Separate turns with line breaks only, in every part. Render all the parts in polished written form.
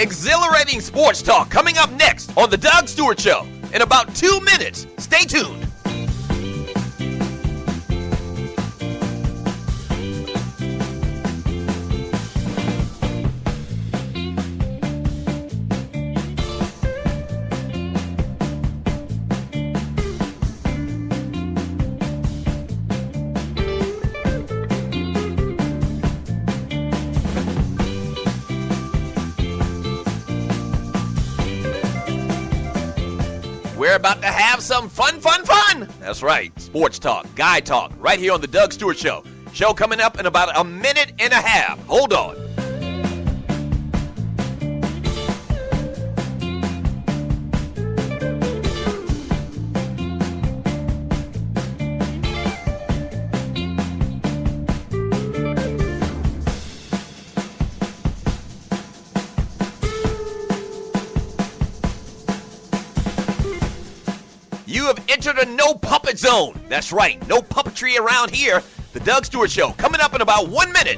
Exhilarating sports talk coming up next on The Doug Stewart Show in about 2 minutes. Stay tuned. We're about to have some fun. That's right, sports talk, guy talk, right here on The Doug Stewart Show. Show coming up in about a minute and a half. Hold on. You have entered a no puppet zone. That's right, no puppetry around here. The Doug Stewart Show coming up in about 1 minute.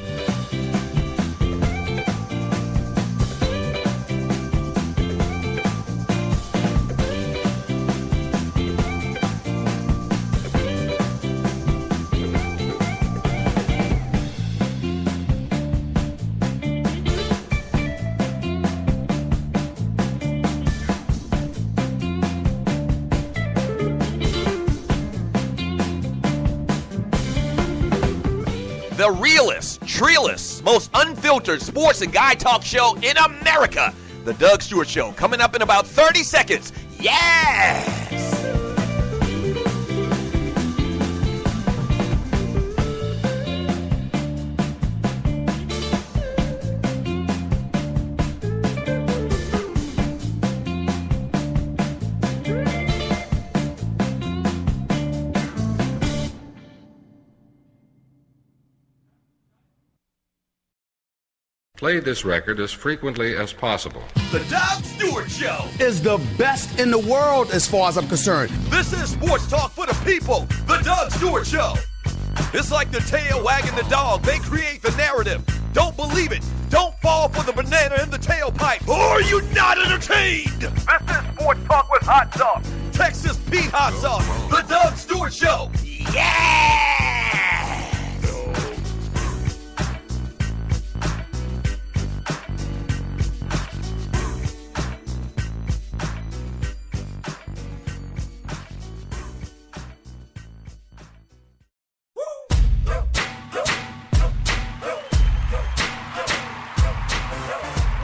The realest, trillest, most unfiltered sports and guy talk show in America. The Doug Stewart Show coming up in about 30 seconds. Yes!
Play this record as frequently as possible.
The Doug Stewart Show
is the best in the world as far as I'm concerned.
This is sports talk for the people. The Doug Stewart Show. It's like the tail wagging the dog. They create the narrative. Don't believe it. Don't fall for the banana in the tailpipe. Or are you not entertained? This is sports talk with hot sauce. Texas Pete hot sauce. The Doug Stewart Show. Yeah!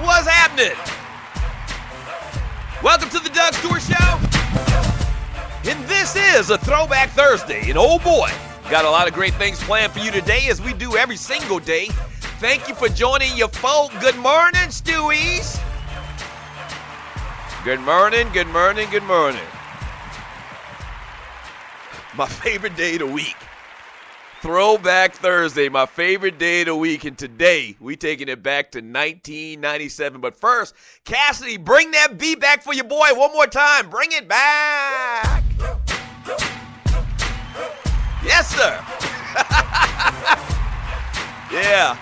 What's happening? Welcome to the Doug Stewart Show. And this is a Throwback Thursday. And oh boy, got a lot of great things planned for you today as we do every single day. Thank you for joining your folk. Good morning, Stewies. Good morning. My favorite day of the week. Throwback Thursday, my favorite day of the week, and today we taking it back to 1997. But first, Cassidy, bring that beat back for your boy one more time. Bring it back. Yes, sir. Yeah.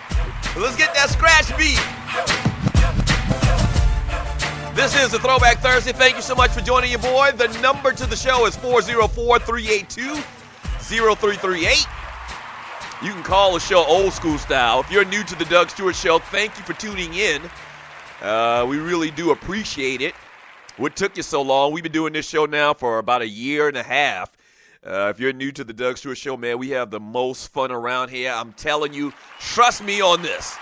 Let's get that scratch beat. This is a Throwback Thursday. Thank you so much for joining your boy. The number to the show is 404-382-0338. You can call the show old school style. If you're new to the Doug Stewart Show, thank you for tuning in. We really do appreciate it. What took you so long? We've been doing this show now for about a year and a half. If you're new to the Doug Stewart Show, man, we have the most fun around here. I'm telling you, trust me on this.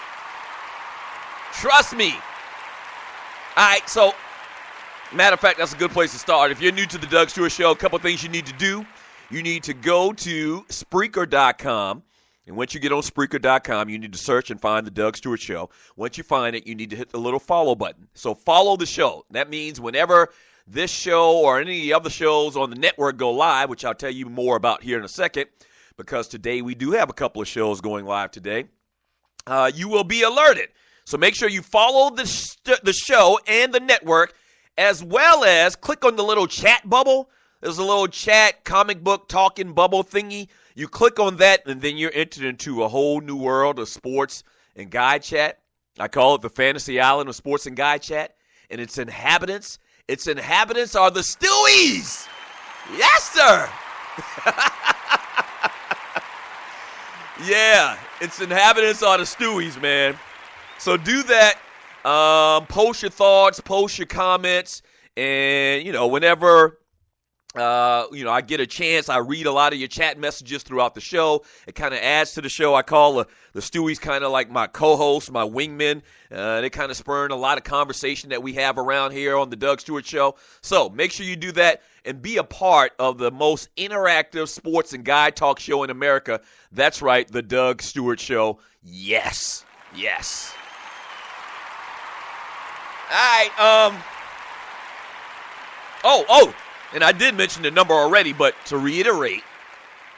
Trust me. All right, so, matter of fact, that's a good place to start. If you're new to the Doug Stewart Show, a couple things you need to do. You need to go to Spreaker.com. And once you get on Spreaker.com, you need to search and find the Doug Stewart Show. Once you find it, you need to hit the little follow button. So follow the show. That means whenever this show or any of the other shows on the network go live, which I'll tell you more about here in a second, because today we do have a couple of shows going live today, you will be alerted. So make sure you follow the show and the network, as well as click on the little chat bubble. There's a little chat, comic book, talking bubble thingy. You click on that, and then you're entered into a whole new world of sports and guy chat. I call it the fantasy island of sports and guy chat. And its inhabitants are the Stewies. Yes, sir. Yeah, its inhabitants are the Stewies, man. So do that. Post your thoughts, post your comments, and, whenever, I get a chance, I read a lot of your chat messages throughout the show. It kind of adds to the show. I call the Stewies kind of like my co-hosts, my wingmen. They kind of spurn a lot of conversation that we have around here on the Doug Stewart Show. So make sure you do that and be a part of the most interactive sports and guy talk show in America. That's right, the Doug Stewart Show. Yes. Yes. All right. And I did mention the number already, but to reiterate,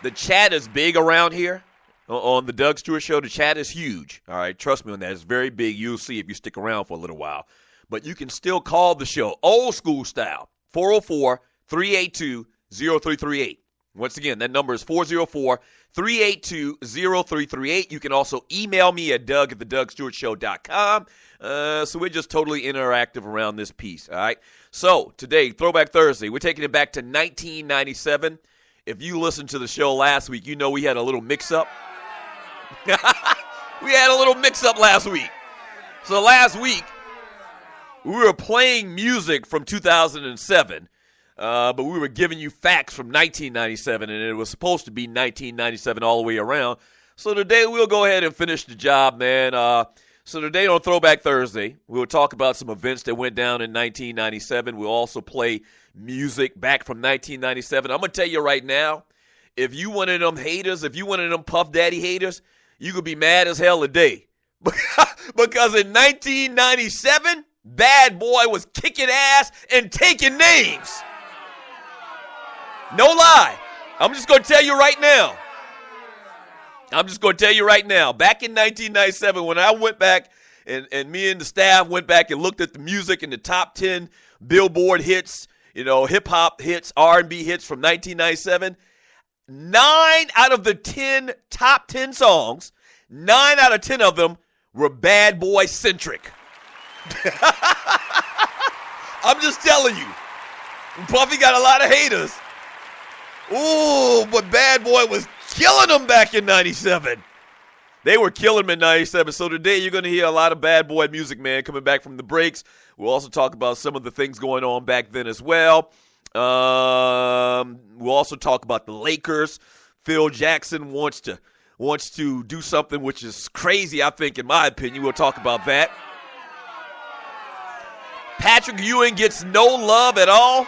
the chat is big around here on the Doug Stewart Show. The chat is huge. All right, trust me on that. It's very big. You'll see if you stick around for a little while. But you can still call the show old school style, 404-382-0338. Once again, that number is 404-382-0338. You can also email me at doug@thedougstewartshow.com. So we're just totally interactive around this piece, all right? So today, Throwback Thursday, we're taking it back to 1997. If you listened to the show last week, you know we had a little mix-up. We had a little mix-up last week. So last week, we were playing music from 2007, but we were giving you facts from 1997, and it was supposed to be 1997 all the way around. So today, we'll go ahead and finish the job, man. So today on Throwback Thursday, we'll talk about some events that went down in 1997. We'll also play music back from 1997. I'm going to tell you right now, if you one of them haters, if you one of them Puff Daddy haters, you could be mad as hell today. Because in 1997, Bad Boy was kicking ass and taking names. No lie. I'm just going to tell you right now. Back in 1997, when I went back and me and the staff went back and looked at the music and the top 10 Billboard hits, hip-hop hits, R&B hits from 1997, 9 out of the 10 top 10 songs, 9 out of 10 of them were Bad Boy-centric. I'm just telling you. Puffy got a lot of haters. Ooh, but Bad Boy was killing them back in 97. They were killing them in 97. So today you're going to hear a lot of Bad Boy music, man, coming back from the breaks. We'll also talk about some of the things going on back then as well. We'll also talk about the Lakers. Phil Jackson wants to do something which is crazy, I think, in my opinion. We'll talk about that. Patrick Ewing gets no love at all.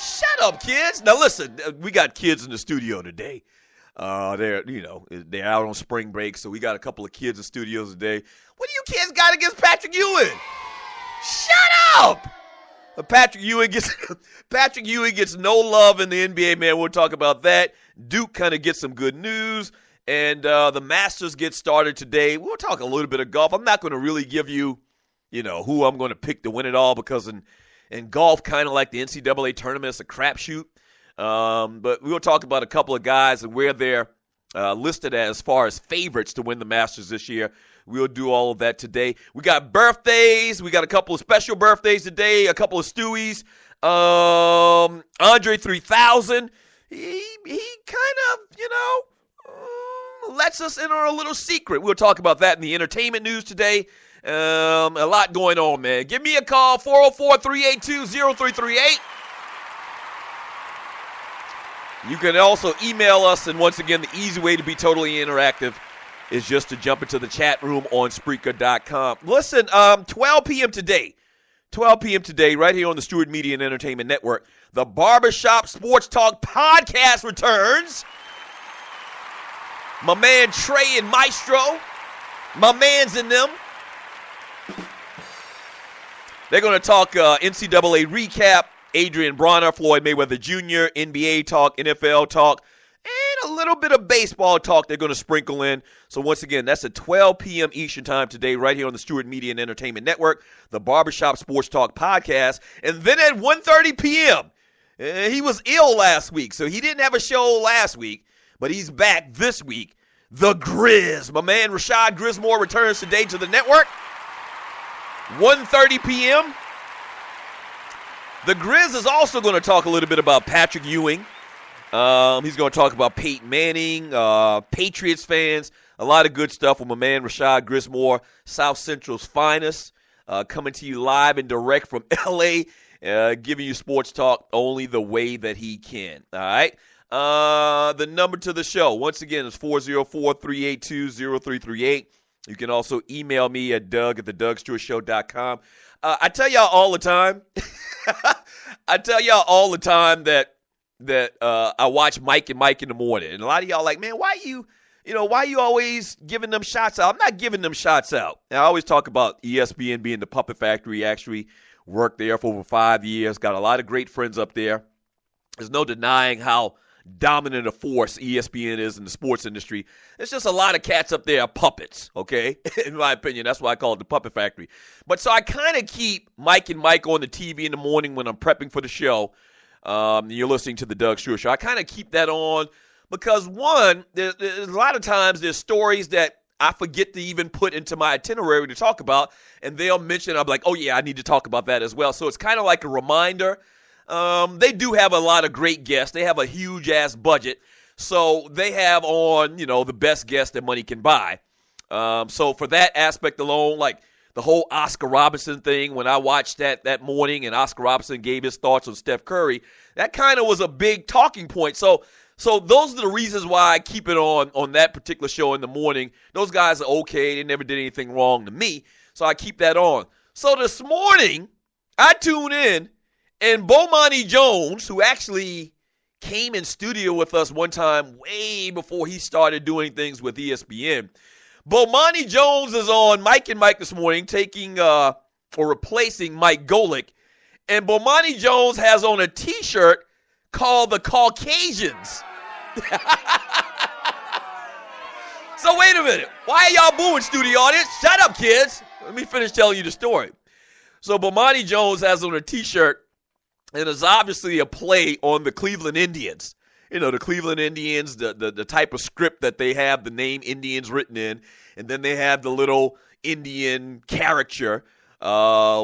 Shut up, kids. Now, listen, we got kids in the studio today. They're out on spring break, so we got a couple of kids in studios today. What do you kids got against Patrick Ewing? Shut up! Patrick Ewing gets no love in the NBA, man. We'll talk about that. Duke kind of gets some good news, and the Masters get started today. We'll talk a little bit of golf. I'm not going to really give you, who I'm going to pick to win it all, because in golf, kind of like the NCAA tournament, it's a crapshoot. But we'll talk about a couple of guys and where they're listed as far as favorites to win the Masters this year. We'll do all of that today. We got birthdays. We got a couple of special birthdays today, a couple of Stewies. Andre 3000, he kind of, lets us in on a little secret. We'll talk about that in the entertainment news today. A lot going on, man. Give me a call, 404-382-0338. You can also email us, and once again, the easy way to be totally interactive is just to jump into the chat room on Spreaker.com. Listen, 12 p.m. today, right here on the Stewart Media and Entertainment Network, the Barbershop Sports Talk podcast returns. My man Trey and Maestro, my mans in them. They're going to talk NCAA recap, Adrian Bronner, Floyd Mayweather Jr., NBA talk, NFL talk, and a little bit of baseball talk they're going to sprinkle in. So once again, that's at 12 p.m. Eastern Time today, right here on the Stewart Media and Entertainment Network, the Barbershop Sports Talk podcast. And then at 1:30 p.m., he was ill last week, so he didn't have a show last week, but he's back this week. the Grizz. My man Rashad Grismore returns today to the network. 1:30 p.m. The Grizz is also going to talk a little bit about Patrick Ewing. He's going to talk about Peyton Manning, Patriots fans, a lot of good stuff with my man Rashad Grismore, South Central's finest, coming to you live and direct from L.A., giving you sports talk only the way that he can. All right? The number to the show, once again, is 404-382-0338. You can also email me at doug@thedougstewartshow.com. I tell y'all all the time, that I watch Mike and Mike in the morning. And a lot of y'all like, man, why you always giving them shots out? I'm not giving them shots out. And I always talk about ESPN being the puppet factory. Actually worked there for over 5 years. Got a lot of great friends up there. There's no denying how dominant a force ESPN is in the sports industry. There's just a lot of cats up there are puppets, okay? In my opinion, that's why I call it the puppet factory. But so I kind of keep Mike and Mike on the TV in the morning when I'm prepping for the show. You're listening to the Doug Stewart Show. I kind of keep that on because, one, there's a lot of times there's stories that I forget to even put into my itinerary to talk about, and they'll mention, I'm like, oh, yeah, I need to talk about that as well. So it's kind of like a reminder. They do have a lot of great guests. They have a huge-ass budget, so they have on, the best guests that money can buy. So for that aspect alone, like the whole Oscar Robertson thing, when I watched that morning and Oscar Robertson gave his thoughts on Steph Curry, that kind of was a big talking point. So those are the reasons why I keep it on that particular show in the morning. Those guys are okay. They never did anything wrong to me, so I keep that on. So this morning, I tune in, and Bomani Jones, who actually came in studio with us one time way before he started doing things with ESPN, Bomani Jones is on Mike and Mike this morning, taking or replacing Mike Golick. And Bomani Jones has on a T-shirt called the Caucasians. So wait a minute. Why are y'all booing, studio audience? Shut up, kids. Let me finish telling you the story. So Bomani Jones has on a T-shirt, and it's obviously a play on the Cleveland Indians. The Cleveland Indians, the type of script that they have the name Indians written in, and then they have the little Indian caricature,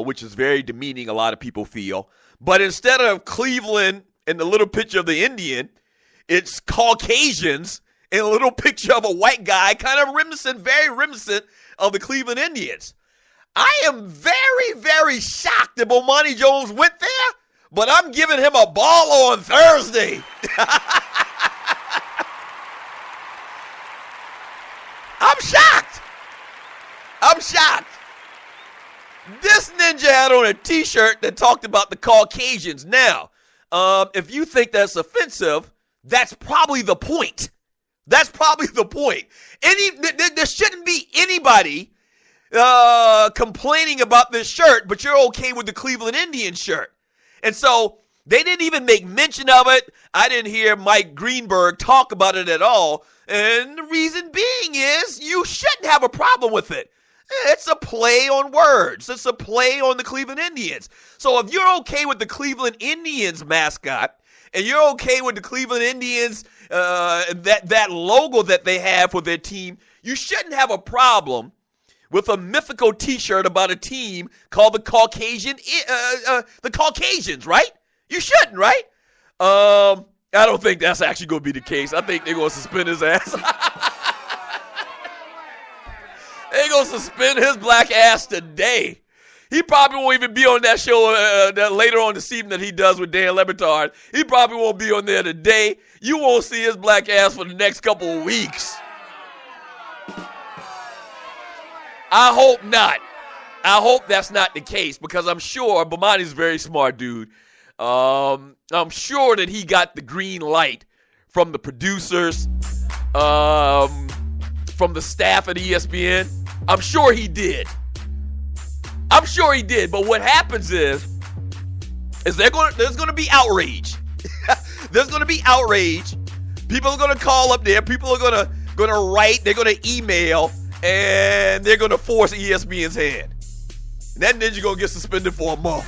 which is very demeaning, a lot of people feel. But instead of Cleveland and the little picture of the Indian, it's Caucasians and a little picture of a white guy, kind of very reminiscent of the Cleveland Indians. I am very, very shocked that Bomani Jones went there, but I'm giving him a ball on Thursday. I'm shocked. This ninja had on a T-shirt that talked about the Caucasians. Now, if you think that's offensive, that's probably the point. There shouldn't be anybody complaining about this shirt, but you're okay with the Cleveland Indians shirt. And so they didn't even make mention of it. I didn't hear Mike Greenberg talk about it at all. And the reason being is you shouldn't have a problem with it. It's a play on words. It's a play on the Cleveland Indians. So if you're okay with the Cleveland Indians mascot, and you're okay with the Cleveland Indians, that logo that they have for their team, you shouldn't have a problem with a mythical T-shirt about a team called the Caucasians, right? You shouldn't, right? I don't think that's actually going to be the case. I think they're going to suspend his ass. They're going to suspend his black ass today. He probably won't even be on that show that later on this evening that he does with Dan Le Batard. He probably won't be on there today. You won't see his black ass for the next couple of weeks. I hope not. I hope that's not the case, because I'm sure Bomani's a very smart dude. I'm sure that he got the green light from the producers, from the staff at ESPN. I'm sure he did. But what happens is there's going to be outrage. There's going to be outrage. People are going to call up there. People are going to write. They're going to email. And they're going to force ESPN's hand. And that ninja going to get suspended for a month.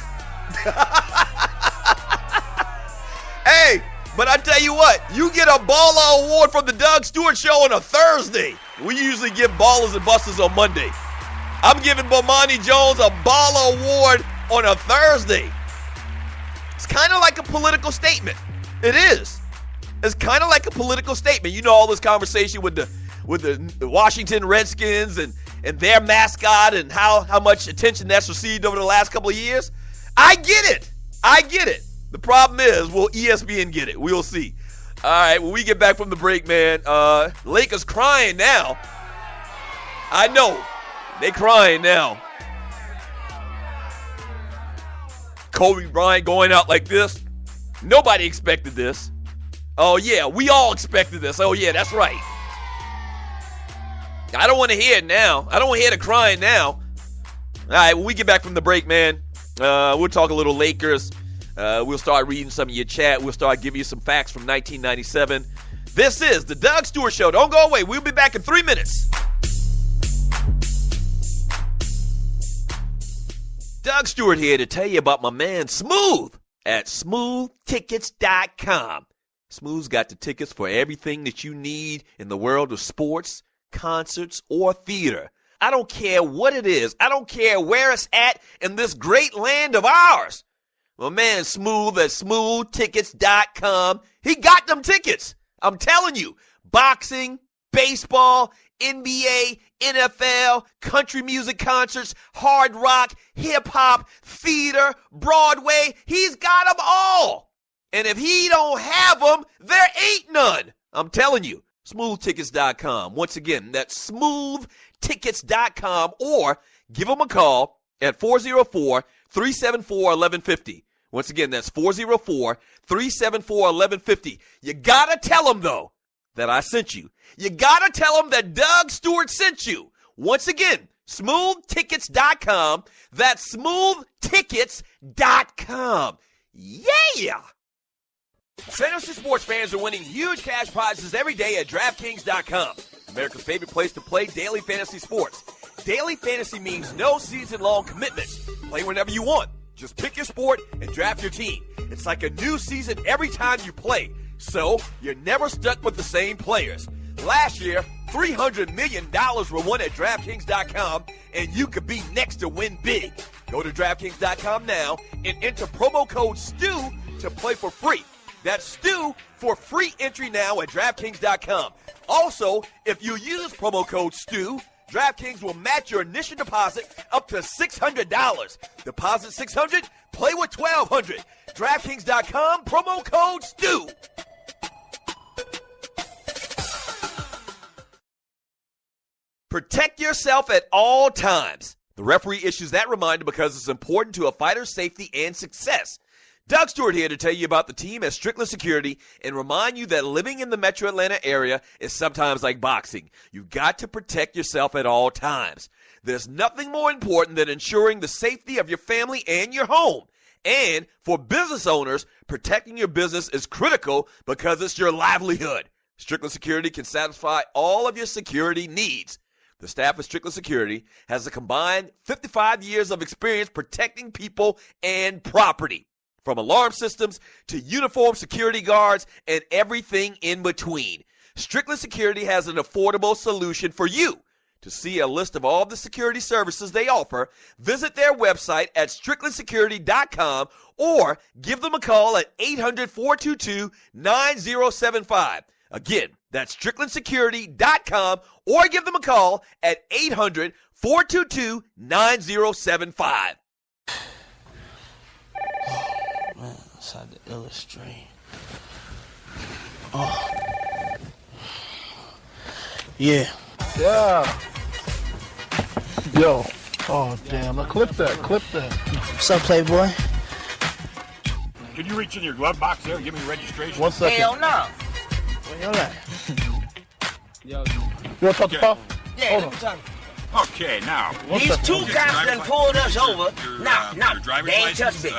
Hey, But I tell you what, you get a Baller Award from the Doug Stewart Show on a Thursday. We usually give Ballers and Busters on Monday. I'm giving Bomani Jones a Baller Award on a Thursday. It's kind of like a political statement. It is. It's kind of like a political statement. You know, all this conversation with the Washington Redskins and their mascot and how much attention that's received over the last couple of years. I get it. The problem is, will ESPN get it? We'll see. All right, when we get back from the break, man, Lakers crying now. I know. They crying now. Kobe Bryant going out like this. Nobody expected this. Oh, yeah, we all expected this. Oh, yeah, that's right. I don't want to hear it now. I don't want to hear the crying now. All right, when we get back from the break, man, we'll talk a little Lakers. We'll start reading some of your chat. We'll start giving you some facts from 1997. This is the Doug Stewart Show. Don't go away. We'll be back in 3 minutes. Doug Stewart here to tell you about my man Smooth at smoothtickets.com. Smooth's got the tickets for everything that you need in the world of sports, concerts, or theater. I don't care what it is. I don't care where it's at in this great land of ours. My man Smooth at smoothtickets.com. He got them tickets. I'm telling you. Boxing, baseball, NBA, NFL, country music concerts, hard rock, hip-hop, theater, Broadway. He's got them all. And if he don't have them, there ain't none. I'm telling you. Smoothtickets.com. Once again, that's smoothtickets.com, or give him a call at 404-374-1150. Once again, that's 404-374-1150. You got to tell him, though, that I sent you. You got to tell him that Doug Stewart sent you. Once again, smoothtickets.com. That's smoothtickets.com. Yeah! Fantasy sports fans are winning huge cash prizes every day at DraftKings.com. America's favorite place to play daily fantasy sports. Daily fantasy means no season-long commitments. Play whenever you want. Just pick your sport and draft your team. It's like a new season every time you play, so you're never stuck with the same players. Last year, $300 million were won at DraftKings.com, and you could be next to win big. Go to DraftKings.com now and enter promo code STU to play for free. That's STU for free entry now at DraftKings.com. Also, if you use promo code STU, DraftKings will match your initial deposit up to $600. Deposit $600, play with $1,200. DraftKings.com, promo code STU. Protect yourself at all times. The referee issues that reminder because it's important to a fighter's safety and success. Doug Stewart here to tell you about the team at Strickland Security and remind you that living in the metro Atlanta area is sometimes like boxing. You've got to protect yourself at all times. There's nothing more important than ensuring the safety of your family and your home. And for business owners, protecting your business is critical because it's your livelihood. Strickland Security can satisfy all of your security needs. The staff of Strickland Security has a combined 55 years of experience protecting people and property. From alarm systems to uniformed security guards and everything in between. Strickland Security has an affordable solution for you. To see a list of all the security services they offer, visit their website at stricklandsecurity.com or give them a call at 800-422-9075. Again, that's stricklandsecurity.com or give them a call at 800-422-9075.
Man, that's how to illustrate. Oh. Yeah.
Yeah. Yo. Oh, damn. Now clip that.
What's up, Playboy?
Can you reach in your glove box there and give me your registration?
1 second.
Hell no. Where you at?
You want to talk to Puff?
Yeah,
Hold
let me
on.
talk.
Okay, now.
These two cops done pulled us over. No, they ain't touch me.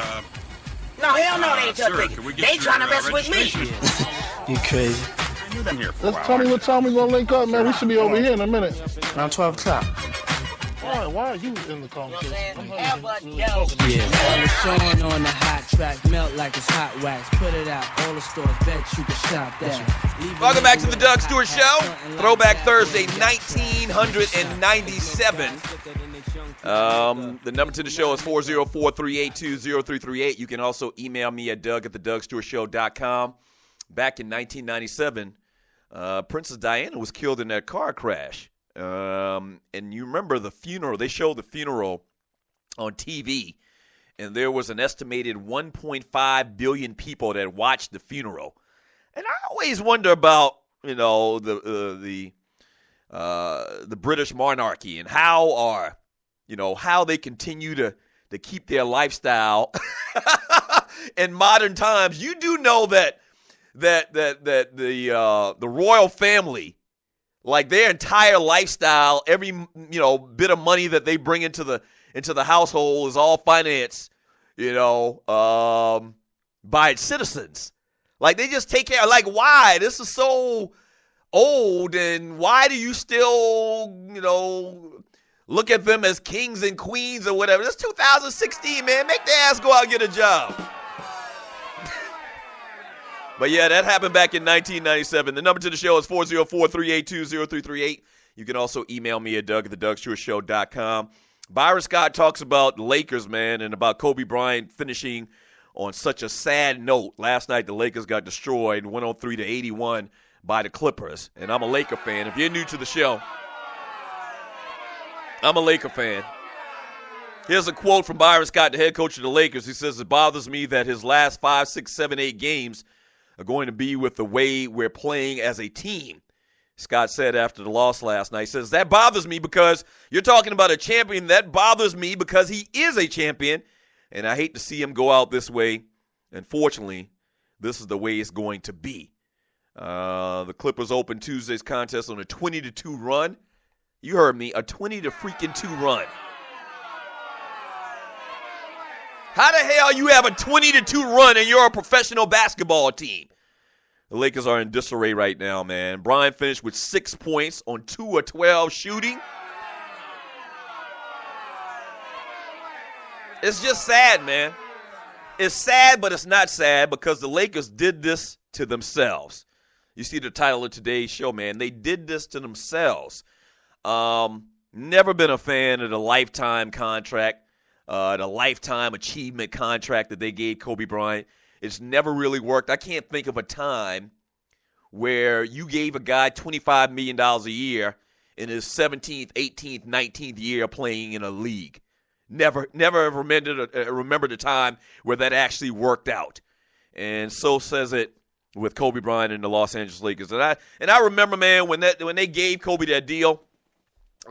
No, hell no, they ain't touch me. They trying to mess with me. You crazy.
You've been here for a
Let's
while.
tell me what time we going to link up, man. We should be over here in a minute.
Around 12 o'clock.
Why are you in the conversation?
Yeah, Sean on the hot track, melt like it's hot wax. Put it out, all the stores, bet you can shop that.
Welcome back to the Doug Stewart Show. Throwback Thursday, 1997. The number to the show is 404-382-0338. You can also email me at doug@thedugstewartshow.com. Back in 1997, Princess Diana was killed in that car crash. And you remember the funeral. They showed the funeral on TV, and there was an estimated 1.5 billion people that watched the funeral. And I always wonder about, the British monarchy and how they continue to keep their lifestyle in modern times. You do know that the royal family, like their entire lifestyle, every bit of money that they bring into the household is all financed, by its citizens. Like they just take care. Like why? This is so old, and why do you still look at them as kings and queens or whatever? It's 2016, man. Make their ass go out and get a job. But yeah, that happened back in 1997. The number to the show is 404-382-0338. You can also email me at doug@thedugstewartshow.com. Byron Scott talks about the Lakers, man, and about Kobe Bryant finishing on such a sad note. Last night, the Lakers got destroyed, 103-81 by the Clippers. And I'm a Laker fan. If you're new to the show, I'm a Laker fan. Here's a quote from Byron Scott, the head coach of the Lakers. He says, "It bothers me that his last 5, 6, 7, 8 games are going to be with the way we're playing as a team." Scott said after the loss last night, he says, "That bothers me because you're talking about a champion. That bothers me because he is a champion, and I hate to see him go out this way. Unfortunately, this is the way it's going to be." The Clippers opened Tuesday's contest on a 20-2 run. You heard me, a 20-2 run. How the hell you have a 20-2 run and you're a professional basketball team? The Lakers are in disarray right now, man. Bryant finished with 6 points on 2 of 12 shooting. It's just sad, man. It's sad, but it's not sad because the Lakers did this to themselves. You see the title of today's show, man. They did this to themselves. Never been a fan of the lifetime contract, the lifetime achievement contract that they gave Kobe Bryant. It's never really worked. I can't think of a time where you gave a guy $25 million a year in his 17th, 18th, 19th year playing in a league. Never remembered a time where that actually worked out. And so says it with Kobe Bryant and the Los Angeles Lakers. And I remember, man, when they gave Kobe that deal,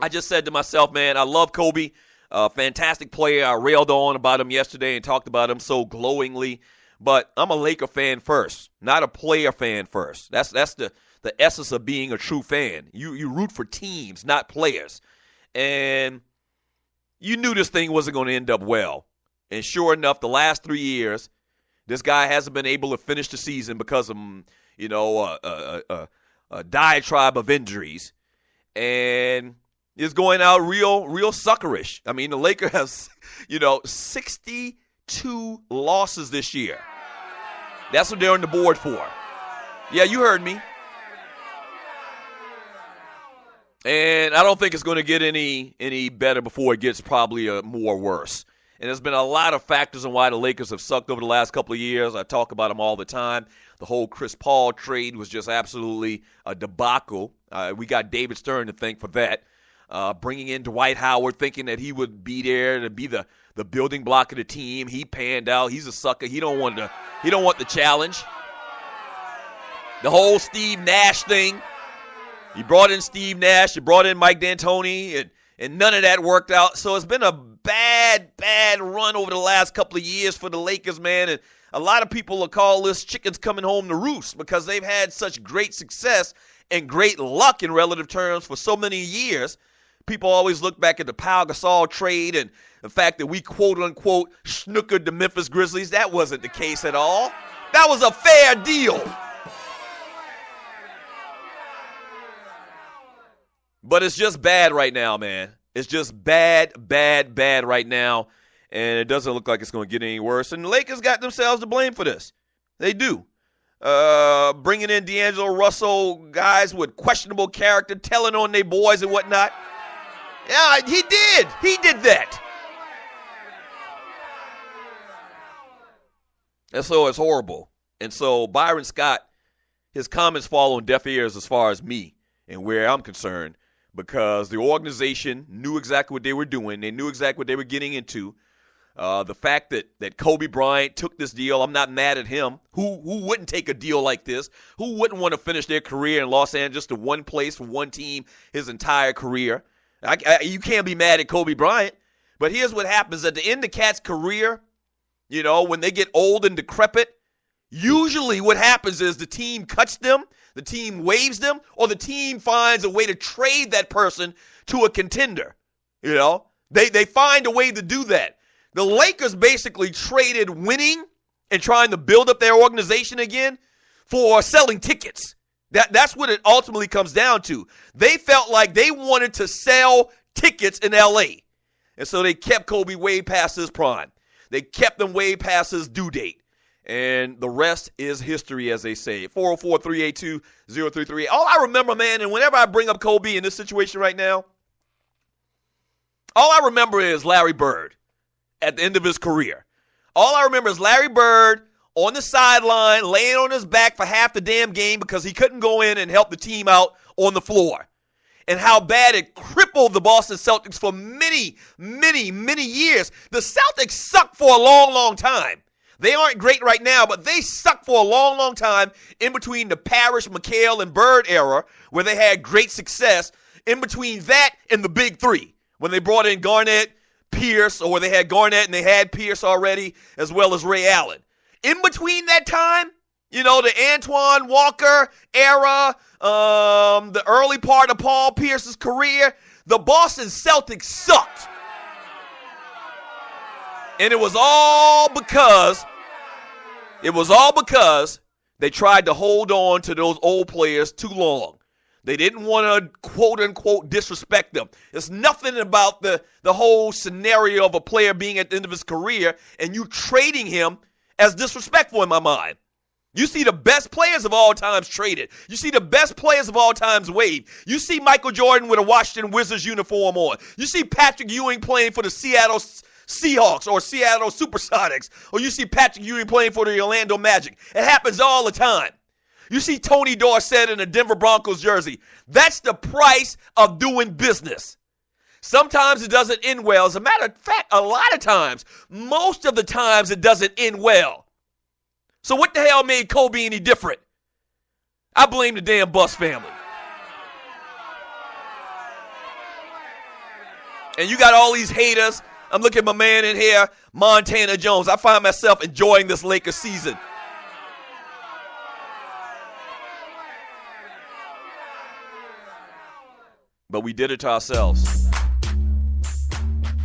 I just said to myself, man, I love Kobe, fantastic player. I railed on about him yesterday and talked about him so glowingly. But I'm a Laker fan first, not a player fan first. That's the essence of being a true fan. You root for teams, not players. And you knew this thing wasn't going to end up well. And sure enough, the last 3 years, this guy hasn't been able to finish the season because of, a diatribe of injuries. And is going out real suckerish. I mean, the Lakers has, 62 losses this year. That's what they're on the board for. Yeah, you heard me. And I don't think it's going to get any better before it gets probably more worse. And there's been a lot of factors on why the Lakers have sucked over the last couple of years. I talk about them all the time. The whole Chris Paul trade was just absolutely a debacle. We got David Stern to thank for that. Bringing in Dwight Howard, thinking that he would be there to be the building block of the team. He panned out. He's a sucker. He don't want the challenge. The whole Steve Nash thing. You brought in Steve Nash. You brought in Mike D'Antoni, and none of that worked out. So it's been a bad run over the last couple of years for the Lakers, man. And a lot of people will call this chickens coming home to roost because they've had such great success and great luck in relative terms for so many years. People always look back at the Pau Gasol trade and the fact that we quote-unquote snookered the Memphis Grizzlies. That wasn't the case at all. That was a fair deal. But it's just bad right now, man. It's just bad right now, and it doesn't look like it's going to get any worse. And the Lakers got themselves to blame for this. They do. Bringing in D'Angelo Russell, guys with questionable character, telling on their boys and whatnot. Yeah, he did. He did that. And so it's horrible. And so Byron Scott, his comments fall on deaf ears as far as me and where I'm concerned, because the organization knew exactly what they were doing. They knew exactly what they were getting into. The fact that Kobe Bryant took this deal, I'm not mad at him. Who wouldn't take a deal like this? Who wouldn't want to finish their career in Los Angeles to one place for one team his entire career? You can't be mad at Kobe Bryant. But here's what happens. At the end of Cat's career, you know, when they get old and decrepit, usually what happens is the team cuts them, the team waives them, or the team finds a way to trade that person to a contender. You know, they find a way to do that. The Lakers basically traded winning and trying to build up their organization again for selling tickets. That's what it ultimately comes down to. They felt like they wanted to sell tickets in L.A., and so they kept Kobe way past his prime. They kept them way past his due date. And the rest is history, as they say. 404-382-0338. All I remember, man, and whenever I bring up Kobe in this situation right now, all I remember is Larry Bird at the end of his career. All I remember is Larry Bird on the sideline, laying on his back for half the damn game because he couldn't go in and help the team out on the floor. And how bad it crippled the Boston Celtics for many, many, many years. The Celtics sucked for a long, long time. They aren't great right now, but they sucked for a long, long time in between the Parrish, McHale, and Bird era, where they had great success, in between that and the Big Three, when they brought in Garnett, Pierce, or they had Garnett and they had Pierce already, as well as Ray Allen. In between that time, you know, the Antoine Walker era, the early part of Paul Pierce's career, the Boston Celtics sucked. And it was all because they tried to hold on to those old players too long. They didn't want to, quote unquote, disrespect them. It's nothing about the whole scenario of a player being at the end of his career and you trading him as disrespectful in my mind. You see the best players of all times traded. You see the best players of all times waived. You see Michael Jordan with a Washington Wizards uniform on. You see Patrick Ewing playing for the Seattle Seahawks or Seattle Supersonics. Or you see Patrick Ewing playing for the Orlando Magic. It happens all the time. You see Tony Dorsett in a Denver Broncos jersey. That's the price of doing business. Sometimes it doesn't end well. As a matter of fact, a lot of times, most of the times it doesn't end well. So what the hell made Kobe any different? I blame the damn Bus family. And you got all these haters. I'm looking at my man in here, Montana Jones. I find myself enjoying this Lakers season. But we did it to ourselves.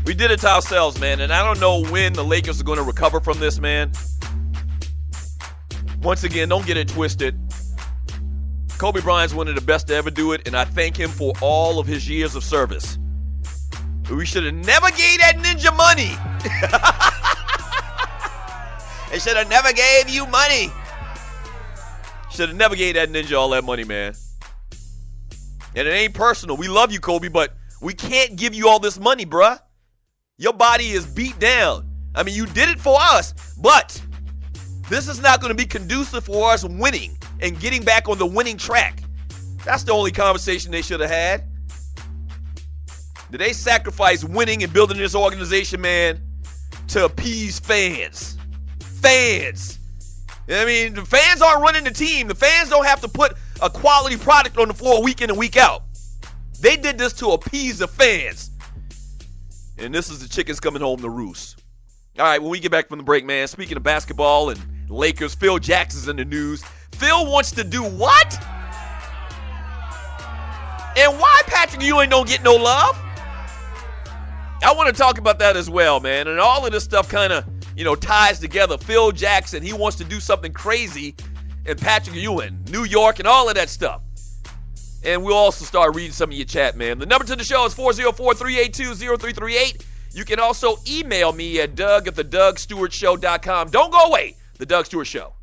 We did it to ourselves, man. And I don't know when the Lakers are going to recover from this, man. Once again, don't get it twisted. Kobe Bryant's one of the best to ever do it, and I thank him for all of his years of service. But we should have never gave that ninja money. They should have never gave you money. Should have never gave that ninja all that money, man. And it ain't personal. We love you, Kobe, but we can't give you all this money, bruh. Your body is beat down. I mean, you did it for us, but this is not going to be conducive for us winning and getting back on the winning track. That's the only conversation they should have had. Did they sacrifice winning and building this organization, man, to appease fans? Fans. I mean, the fans aren't running the team. The fans don't have to put a quality product on the floor week in and week out. They did this to appease the fans. And this is the chickens coming home to roost. All right, when we get back from the break, man, speaking of basketball and Lakers, Phil Jackson's in the news. Phil wants to do what? And why Patrick Ewing don't get no love? I want to talk about that as well, man. And all of this stuff kind of, ties together. Phil Jackson, he wants to do something crazy, and Patrick Ewing, New York, and all of that stuff. And we'll also start reading some of your chat, man. The number to the show is 404-382-0338. You can also email me at doug@thedougstewartshow.com. Don't go away. The Doug Stewart Show.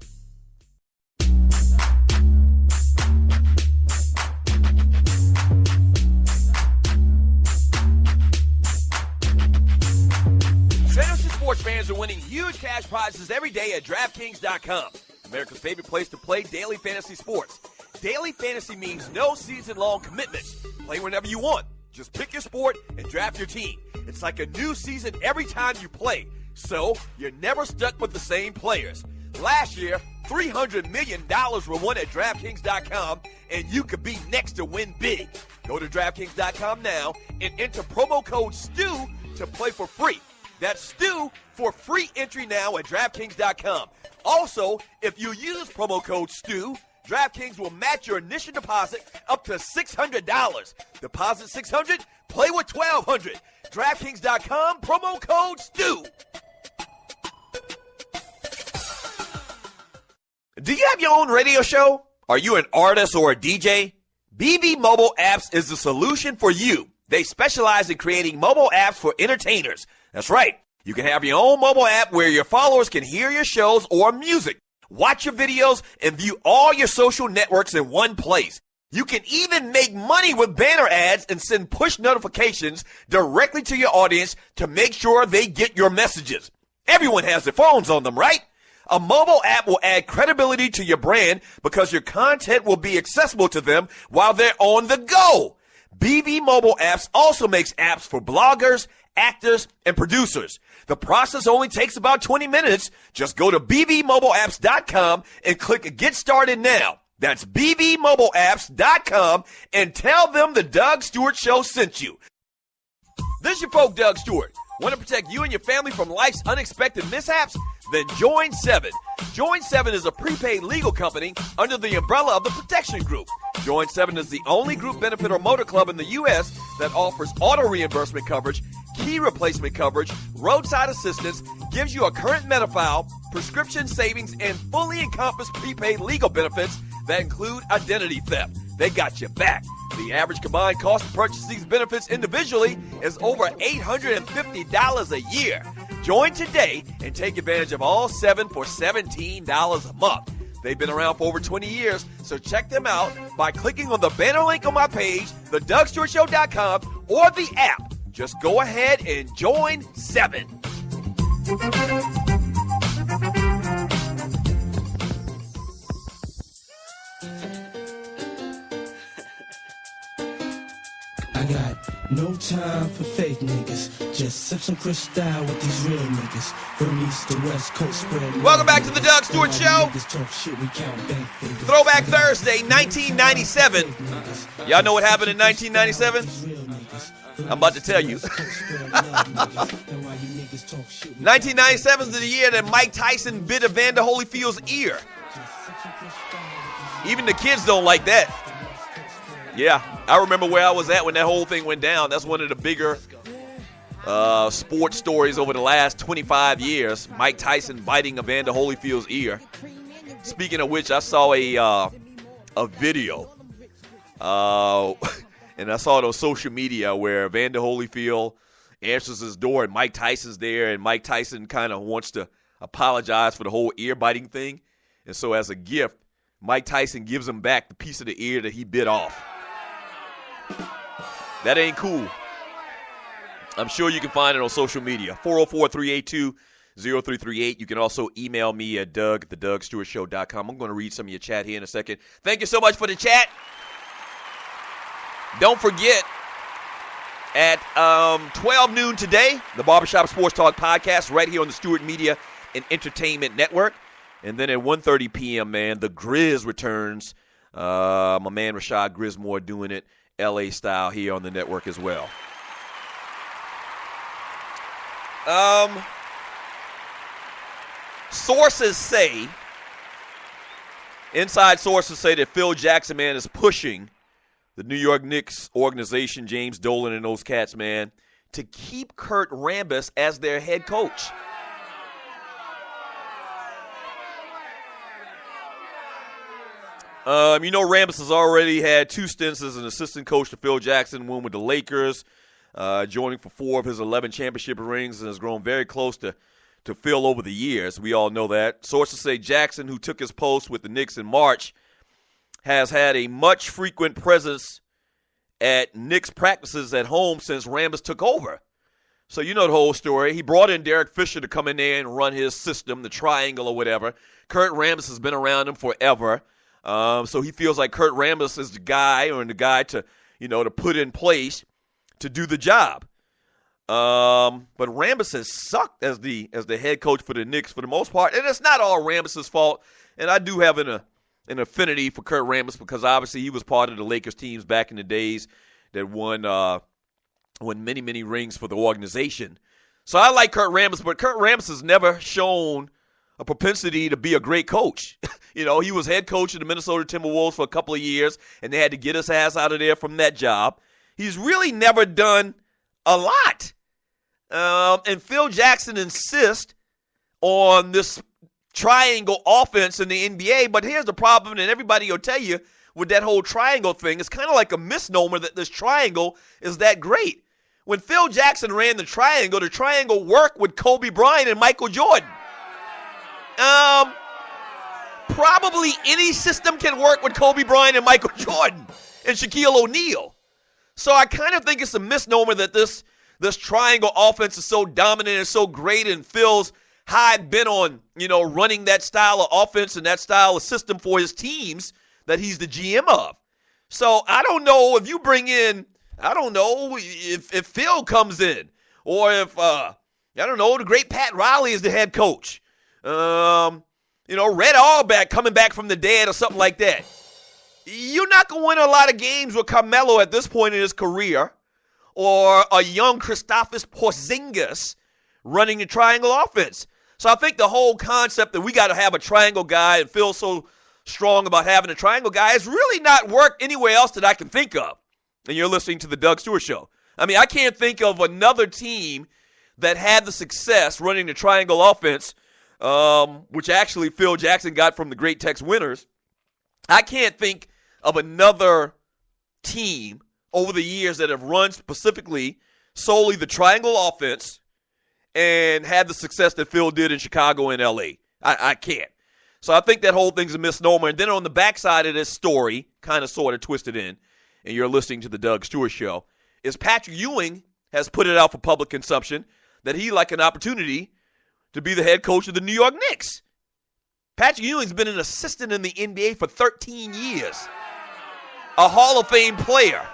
Fantasy sports fans are winning huge cash prizes every day at DraftKings.com. America's favorite place to play daily fantasy sports. Daily fantasy means no season-long commitments. Play whenever you want. Just pick your sport and draft your team. It's like a new season every time you play, so you're never stuck with the same players. Last year, $300 million were won at DraftKings.com, and you could be next to win big. Go to DraftKings.com now and enter promo code STU to play for free. That's STU for free entry now at DraftKings.com. Also, if you use promo code STU, DraftKings will match your initial deposit up to $600. Deposit $600, play with $1,200. DraftKings.com, promo code STU. Do you have your own radio show? Are you an artist or a DJ? BB Mobile Apps is the solution for you. They specialize in creating mobile apps for entertainers. That's right. You can have your own mobile app where your followers can hear your shows or music, watch your videos, and view all your social networks in one place. You can even make money with banner ads and send push notifications directly to your audience to make sure they get your messages. Everyone has their phones on them, right? A mobile app will add credibility to your brand because your content will be accessible to them while they're on the go. BB Mobile Apps also makes apps for bloggers, actors, and producers. The process only takes about 20 minutes. Just go to bbmobileapps.com and click Get Started Now. That's bbmobileapps.com and tell them the Doug Stewart Show sent you. This is your folk, Doug Stewart. Want to protect you and your family from life's unexpected mishaps? Then join 7. Join 7 is a prepaid legal company under the umbrella of the Protection Group. Join 7 is the only group benefit or motor club in the U.S. that offers auto reimbursement coverage, key replacement coverage, roadside assistance, gives you a current Medi-file, prescription savings, and fully encompassed prepaid legal benefits that include identity theft. They got your back. The average combined cost to purchase these benefits individually is over $850 a year. Join today and take advantage of all 7 for $17 a month. They've been around for over 20 years, so check them out by clicking on the banner link on my page, thedougstewartshow.com, or the app. Just go ahead and join 7.
I got no time for fake niggas. Just sip some crystal with these real niggas. From east to west coast spread.
Welcome back to the Doug Stewart Show. Throwback Thursday, 1997. Y'all know what happened in 1997? I'm about to tell you. 1997 is the year that Mike Tyson bit Evander Holyfield's ear. Even the kids don't like that. Yeah, I remember where I was at when that whole thing went down. That's one of the bigger sports stories over the last 25 years. Mike Tyson biting Evander Holyfield's ear. Speaking of which, I saw a video, and I saw it on social media where Evander Holyfield answers his door and Mike Tyson's there, and Mike Tyson kind of wants to apologize for the whole ear biting thing. And so as a gift, Mike Tyson gives him back the piece of the ear that he bit off. That ain't cool. I'm sure you can find it on social media. 404-382-0338. You can also email me at doug@thedougstewartshow.com. I'm going to read some of your chat here in a second. Thank you so much for the chat. Don't forget, at 12 noon today, the Barbershop Sports Talk podcast right here on the Stewart Media and Entertainment Network. And then at 1:30 p.m., man, the Grizz returns. My man Rashad Grismore doing it LA style here on the network as well. Inside sources say that Phil Jackson, man, is pushing the New York Knicks organization, James Dolan and those cats, man, to keep Kurt Rambis as their head coach. Rambis has already had 2 stints as an assistant coach to Phil Jackson, one with the Lakers, joining for 4 of his 11 championship rings, and has grown very close to Phil over the years. We all know that. Sources say Jackson, who took his post with the Knicks in March, has had a much frequent presence at Knicks practices at home since Rambis took over. So you know the whole story. He brought in Derek Fisher to come in there and run his system, the triangle or whatever. Kurt Rambis has been around him forever. So he feels like Kurt Rambis is the guy to put in place to do the job. But Rambis has sucked as the head coach for the Knicks for the most part. And it's not all Rambis' fault. And I do have an affinity for Kurt Rambis because obviously he was part of the Lakers teams back in the days that won many, many rings for the organization. So I like Kurt Rambis, but Kurt Rambis has never shown a propensity to be a great coach. He was head coach of the Minnesota Timberwolves for a couple of years, and they had to get his ass out of there from that job. He's really never done a lot. And Phil Jackson insists on this triangle offense in the NBA, but here's the problem, and everybody will tell you with that whole triangle thing, it's kind of like a misnomer that this triangle is that great. When Phil Jackson ran the triangle worked with Kobe Bryant and Michael Jordan. Probably any system can work with Kobe Bryant and Michael Jordan and Shaquille O'Neal. So I kind of think it's a misnomer that this triangle offense is so dominant and so great, and Phil's high been on, running that style of offense and that style of system for his teams that he's the GM of. So I don't know if you bring in, if Phil comes in, or if, the great Pat Riley is the head coach. Red Auerbach coming back from the dead or something like that. You're not going to win a lot of games with Carmelo at this point in his career, or a young Kristaps Porzingis running the triangle offense. So I think the whole concept that we got to have a triangle guy and feel so strong about having a triangle guy has really not worked anywhere else that I can think of. And you're listening to the Doug Stewart Show. I mean, I can't think of another team that had the success running the triangle offense, which actually Phil Jackson got from the Great Tex Winners. I can't think of another team over the years that have run specifically solely the triangle offense and had the success that Phil did in Chicago and L.A. I can't. So I think that whole thing's a misnomer. And then on the backside of this story, kind of sort of twisted in, and you're listening to the Doug Stewart Show, is Patrick Ewing has put it out for public consumption that he'd like an opportunity to be the head coach of the New York Knicks. Patrick Ewing's been an assistant in the NBA for 13 years. A Hall of Fame player.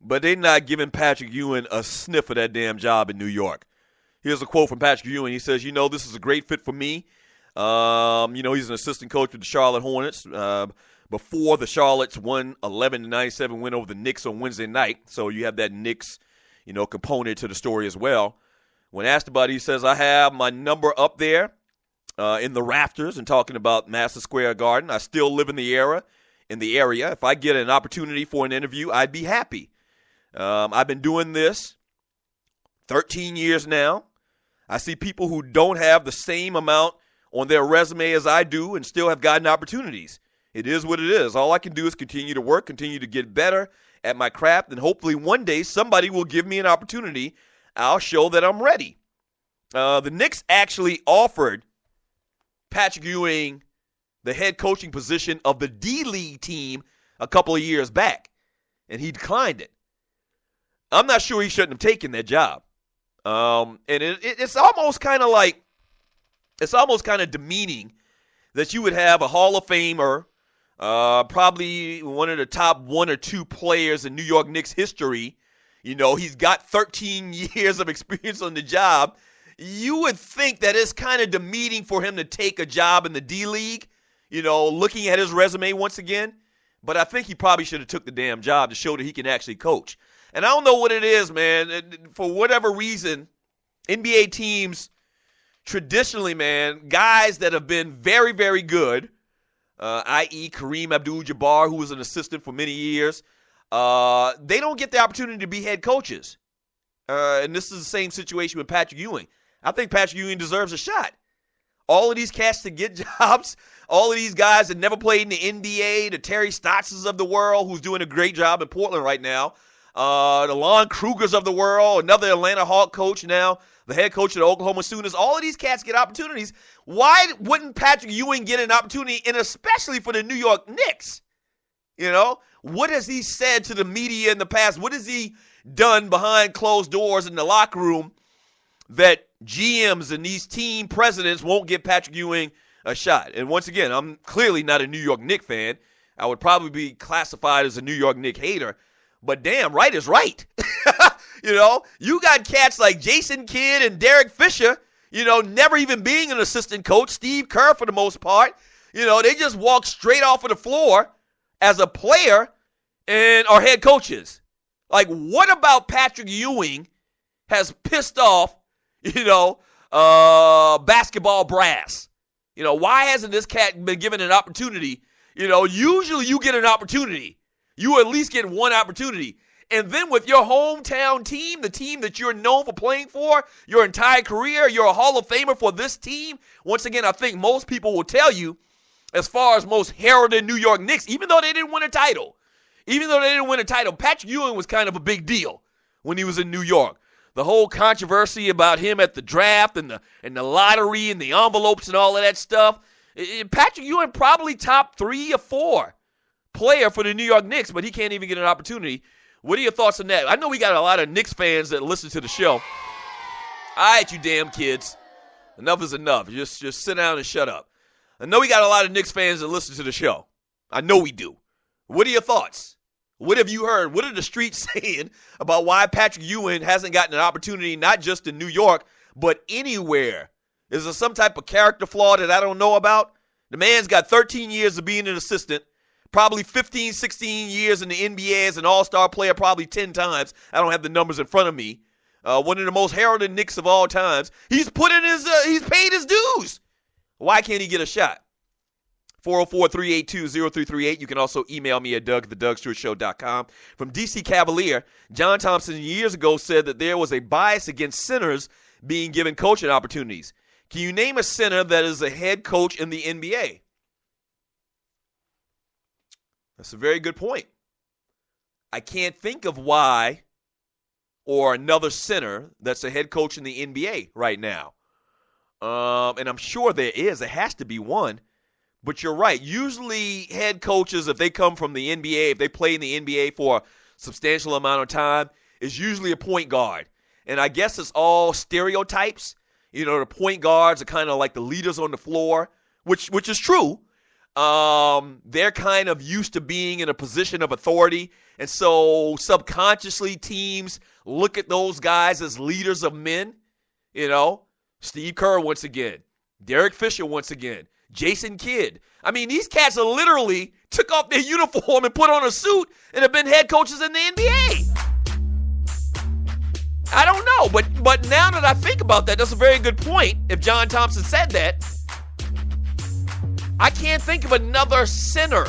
But they're not giving Patrick Ewing a sniff of that damn job in New York. Here's a quote from Patrick Ewing. He says, this is a great fit for me. He's an assistant coach with the Charlotte Hornets. Before the Charlottes won 11-97 win over the Knicks on Wednesday night. So you have that Knicks, component to the story as well. When asked about it, he says, I have my number up there in the rafters and talking about Madison Square Garden. I still live in the area. If I get an opportunity for an interview, I'd be happy. I've been doing this 13 years now. I see people who don't have the same amount on their resume as I do and still have gotten opportunities. It is what it is. All I can do is continue to work, continue to get better at my craft, and hopefully one day somebody will give me an opportunity. I'll show that I'm ready. The Knicks actually offered Patrick Ewing the head coaching position of the D-League team a couple of years back, and he declined it. I'm not sure he shouldn't have taken that job. And it's almost kind of demeaning that you would have a Hall of Famer, probably one of the top 1 or 2 players in New York Knicks history. He's got 13 years of experience on the job. You would think that it's kind of demeaning for him to take a job in the D-League, looking at his resume once again. But I think he probably should have took the damn job to show that he can actually coach. And I don't know what it is, man. For whatever reason, NBA teams traditionally, man, guys that have been very, very good, i.e. Kareem Abdul-Jabbar, who was an assistant for many years, they don't get the opportunity to be head coaches. And this is the same situation with Patrick Ewing. I think Patrick Ewing deserves a shot. all of these cats to get jobs, all of these guys that never played in the NBA, the Terry Stottses of the world, who's doing a great job in Portland right now, the Lon Krugers of the world, another Atlanta Hawk coach now, the head coach of the Oklahoma Sooners. All of these cats get opportunities. Why wouldn't Patrick Ewing get an opportunity, and especially for the New York Knicks? You know, what has he said to the media in the past? What has he done behind closed doors in the locker room that GMs and these team presidents won't give Patrick Ewing a shot? And once again, I'm clearly not a New York Knicks fan. I would probably be classified as a New York Knicks hater. But damn, right is right. You know, you got cats like Jason Kidd and Derek Fisher, you know, never even being an assistant coach. Steve Kerr, for the most part, you know, they just walk straight off of the floor as a player and are head coaches. Like, what about Patrick Ewing has pissed off, you know, basketball brass? You know, why hasn't this cat been given an opportunity? You know, usually you get an opportunity. You at least get one opportunity. And then with your hometown team, the team that you're known for playing for your entire career, you're a Hall of Famer for this team. Once again, I think most people will tell you, as far as most heralded New York Knicks, even though they didn't win a title, Patrick Ewing was kind of a big deal when he was in New York. The whole controversy about him at the draft and the lottery and the envelopes and all of that stuff. Patrick Ewing probably top 3 or 4 player for the New York Knicks, but he can't even get an opportunity. What are your thoughts on that? I know we got a lot of Knicks fans that listen to the show. All right, you damn kids. Enough is enough. Just sit down and shut up. I know we got a lot of Knicks fans that listen to the show. I know we do. What are your thoughts? What have you heard? What are the streets saying about why Patrick Ewing hasn't gotten an opportunity, not just in New York, but anywhere? Is there some type of character flaw that I don't know about? The man's got 13 years of being an assistant, probably 15, 16 years in the NBA as an all-star player, probably 10 times. I don't have the numbers in front of me. One of the most heralded Knicks of all times. He's paid his dues. Why can't he get a shot? 404-382-0338. You can also email me at doug@thedugstewartshow.com. From DC Cavalier, John Thompson years ago said that there was a bias against centers being given coaching opportunities. Can you name a center that is a head coach in the NBA? That's a very good point. I can't think of why or another center that's a head coach in the NBA right now. And I'm sure there is. There has to be one. But you're right. Usually head coaches, if they come from the NBA, if they play in the NBA for a substantial amount of time, is usually a point guard. And I guess it's all stereotypes. You know, the point guards are kind of like the leaders on the floor, which is true. They're kind of used to being in a position of authority. And so subconsciously teams look at those guys as leaders of men. You know, Steve Kerr once again, Derek Fisher once again, Jason Kidd. I mean, these cats are literally took off their uniform and put on a suit and have been head coaches in the NBA. I don't know, but now that I think about that, that's a very good point. If John Thompson said that, I can't think of another center.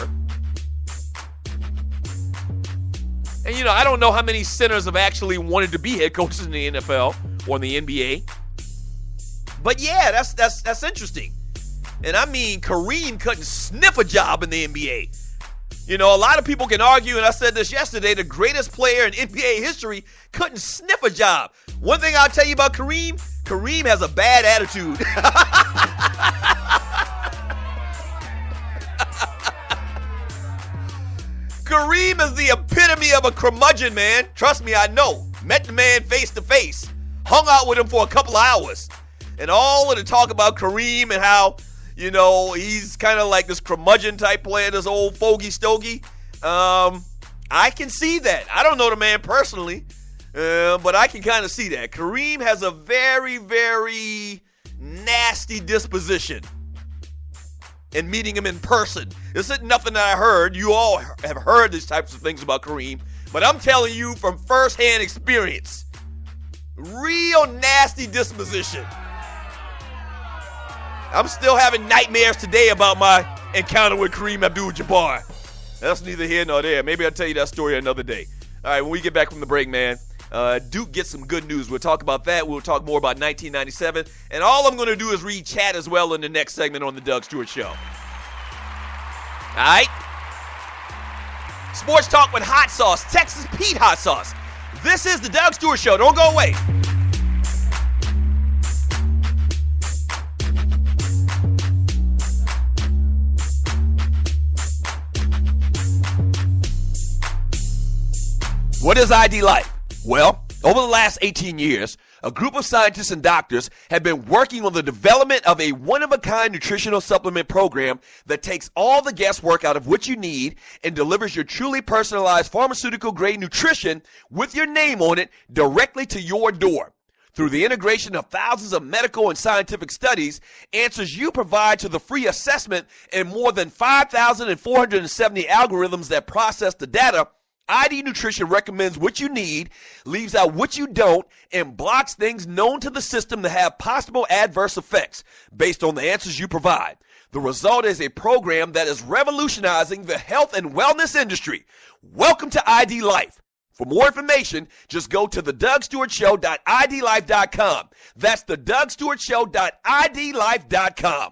And, you know, I don't know how many centers have actually wanted to be head coaches in the NFL or in the NBA. But, yeah, that's interesting. And, I mean, Kareem couldn't sniff a job in the NBA. You know, a lot of people can argue, and I said this yesterday, the greatest player in NBA history couldn't sniff a job. One thing I'll tell you about Kareem has a bad attitude. Kareem is the epitome of a curmudgeon, man. Trust me, I know. Met the man face to face. Hung out with him for a couple of hours. And all of the talk about Kareem and how, you know, he's kind of like this curmudgeon type player, this old fogey stogie. I can see that. I don't know the man personally, but I can kind of see that. Kareem has a very, very nasty disposition. And meeting him in person. This isn't nothing that I heard. You all have heard these types of things about Kareem. But I'm telling you from firsthand experience. Real nasty disposition. I'm still having nightmares today about my encounter with Kareem Abdul-Jabbar. That's neither here nor there. Maybe I'll tell you that story another day. All right, when we get back from the break, man, Duke gets some good news. We'll talk about that. We'll talk more about 1997. And all I'm going to do is read chat as well in the next segment on the Doug Stewart Show. All right? Sports Talk with Hot Sauce, Texas Pete Hot Sauce. This is the Doug Stewart Show. Don't go away. What is ID Life? Well, over the last 18 years, a group of scientists and doctors have been working on the development of a one-of-a-kind nutritional supplement program that takes all the guesswork out of what you need and delivers your truly personalized pharmaceutical-grade nutrition with your name on it directly to your door. Through the integration of thousands of medical and scientific studies, answers you provide to the free assessment, and more than 5,470 algorithms that process the data, ID Nutrition recommends what you need, leaves out what you don't, and blocks things known to the system to have possible adverse effects based on the answers you provide. The result is a program that is revolutionizing the health and wellness industry. Welcome to ID Life. For more information, just go to thedougstewartshow.idlife.com. That's thedougstewartshow.idlife.com.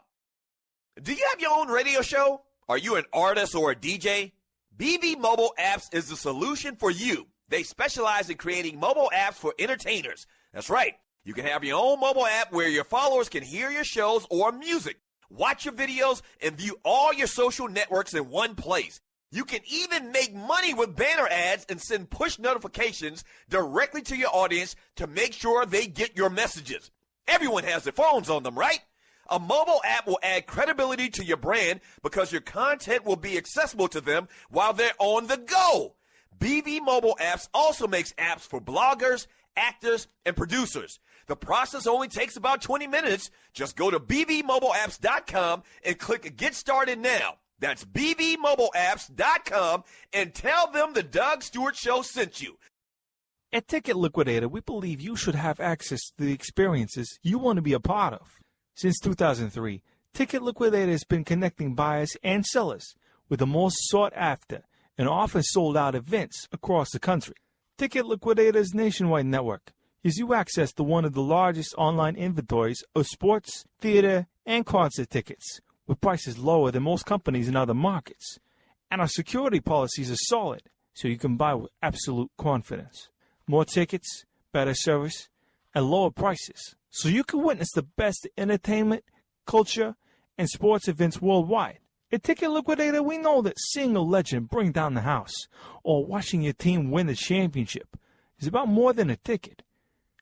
Do you have your own radio show? Are you an artist or a DJ? BB Mobile Apps is the solution for you. They specialize in creating mobile apps for entertainers. That's right. You can have your own mobile app where your followers can hear your shows or music, watch your videos, and view all your social networks in one place. You can even make money with banner ads and send push notifications directly to your audience to make sure they get your messages. Everyone has their phones on them, right? A mobile app will add credibility to your brand because your content will be accessible to them while they're on the go. BV Mobile Apps also makes apps for bloggers, actors, and producers. The process only takes about 20 minutes. Just go to bvmobileapps.com and click Get Started Now. That's bvmobileapps.com and tell them the Doug Stewart Show sent you.
At Ticket Liquidator, we believe you should have access to the experiences you want to be a part of. Since 2003, Ticket Liquidator has been connecting buyers and sellers with the most sought-after and often sold-out events across the country. Ticket Liquidator's nationwide network gives you access to one of the largest online inventories of sports, theater, and concert tickets with prices lower than most companies in other markets. And our security policies are solid, so you can buy with absolute confidence. More tickets, better service, and lower prices, so you can witness the best entertainment, culture, and sports events worldwide. At Ticket Liquidator, we know that seeing a legend bring down the house or watching your team win the championship is about more than a ticket.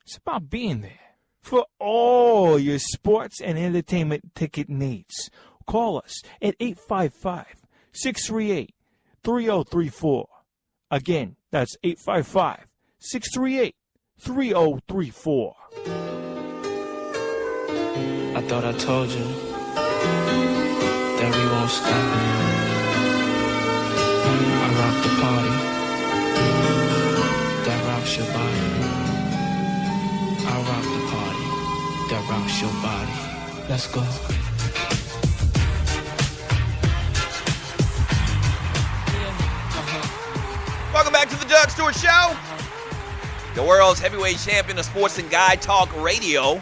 It's about being there. For all your sports and entertainment ticket needs, call us at 855-638-3034. Again, that's 855-638-3034.
I thought I told you that we won't stop. I rock the party that rocks your body. I rock the party that rocks your body. Let's go.
Welcome back to the Doug Stewart Show, the world's heavyweight champion of sports and guy talk radio.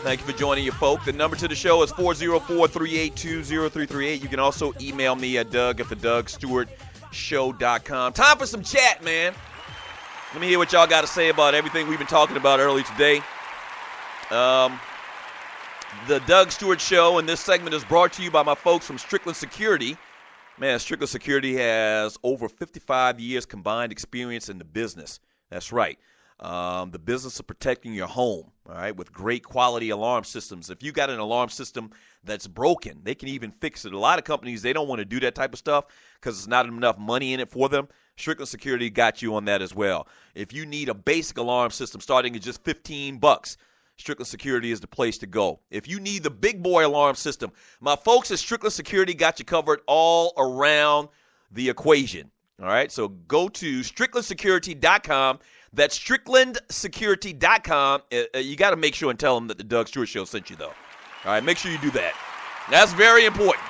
Thank you for joining your folk. The number to the show is 404-382-0338. You can also email me at doug@thedougstewartshow.com. Time for some chat, man. Let me hear what y'all got to say about everything we've been talking about early today. The Doug Stewart Show, and this segment is brought to you by my folks from Strickland Security. Man, Strickland Security has over 55 years combined experience in the business. That's right. The business of protecting your home, all right, with great quality alarm systems. If you got an alarm system that's broken, they can even fix it. A lot of companies, they don't want to do that type of stuff because there's not enough money in it for them. Strickland Security got you on that as well. If you need a basic alarm system starting at just $15, Strickland Security is the place to go. If you need the big boy alarm system, my folks at Strickland Security got you covered all around the equation. All right, so go to StricklandSecurity.com. That's StricklandSecurity.com. You got to make sure and tell them that the Doug Stewart Show sent you, though. All right, make sure you do that. That's very important.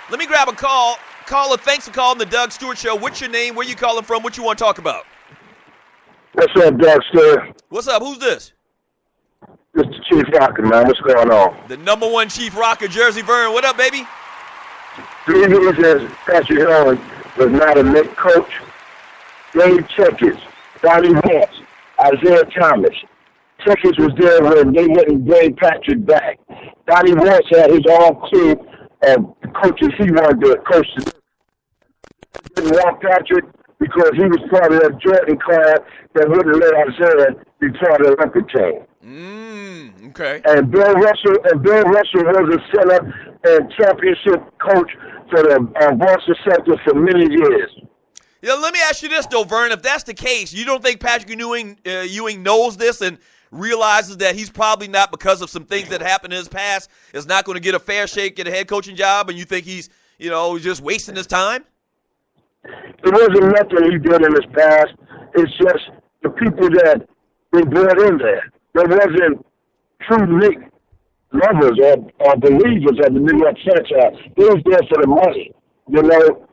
Let me grab a call. Caller, thanks for calling the Doug Stewart Show. What's your name? Where you calling from? What you want to talk about?
What's up, Doug Stewart?
What's up? Who's this?
This is Chief Rocker, man. What's going on?
The number one Chief Rocker, Jersey Vern. What up, baby?
3 reasons Patrick Ewing was not a Knicks coach. Dave Checkers, Donnie Hance, Isaiah Thomas. Checkers was there when they wouldn't bring Patrick back. Donnie Hance had his own crew of coaches he wanted to coach. He didn't want Patrick because he was part of that Jordan class that wouldn't let Isaiah be part of the Olympic team.
Okay.
And Bill Russell was a center and championship coach for the Boston Celtics for many years.
Yeah, let me ask you this, though, Vern. If that's the case, you don't think Patrick Ewing knows this and realizes that he's probably not, because of some things that happened in his past, is not going to get a fair shake at a head coaching job, and you think he's, just wasting his time?
It wasn't nothing he did in his past. It's just the people that they brought in there. There wasn't true Knicks lovers or believers of the New York franchise. They was there for the money.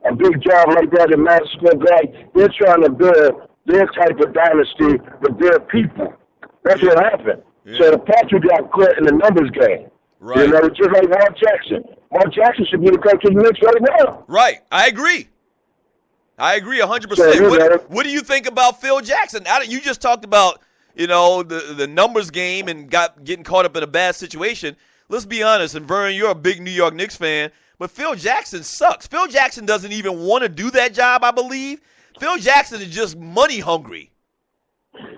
A big job like that in Madison Square Garden, they're trying to build their type of dynasty with their people. That's what happened. Yeah. So the Patrick got caught in the numbers game.
Right.
Just like Mark Jackson. Mark Jackson should be the coach of the Knicks right now.
Right. I agree 100%. So, what do you think about Phil Jackson? You just talked about, the numbers game and getting caught up in a bad situation. Let's be honest, and Vern, you're a big New York Knicks fan, but Phil Jackson sucks. Phil Jackson doesn't even want to do that job, I believe. Phil Jackson is just money hungry.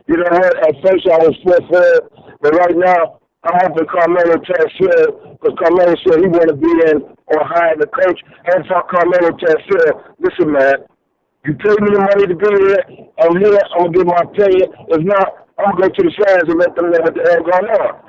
You know what? At first I was for, but right now I'm hoping Carmelo tells Phil, because Carmelo said he want to be in or hire the coach. And for Carmelo tells Phil, listen, man, you paid me the money to be here. I'm here. I'm going to give my opinion. If not, I'm going to go to the fans and let them know what the hell going on.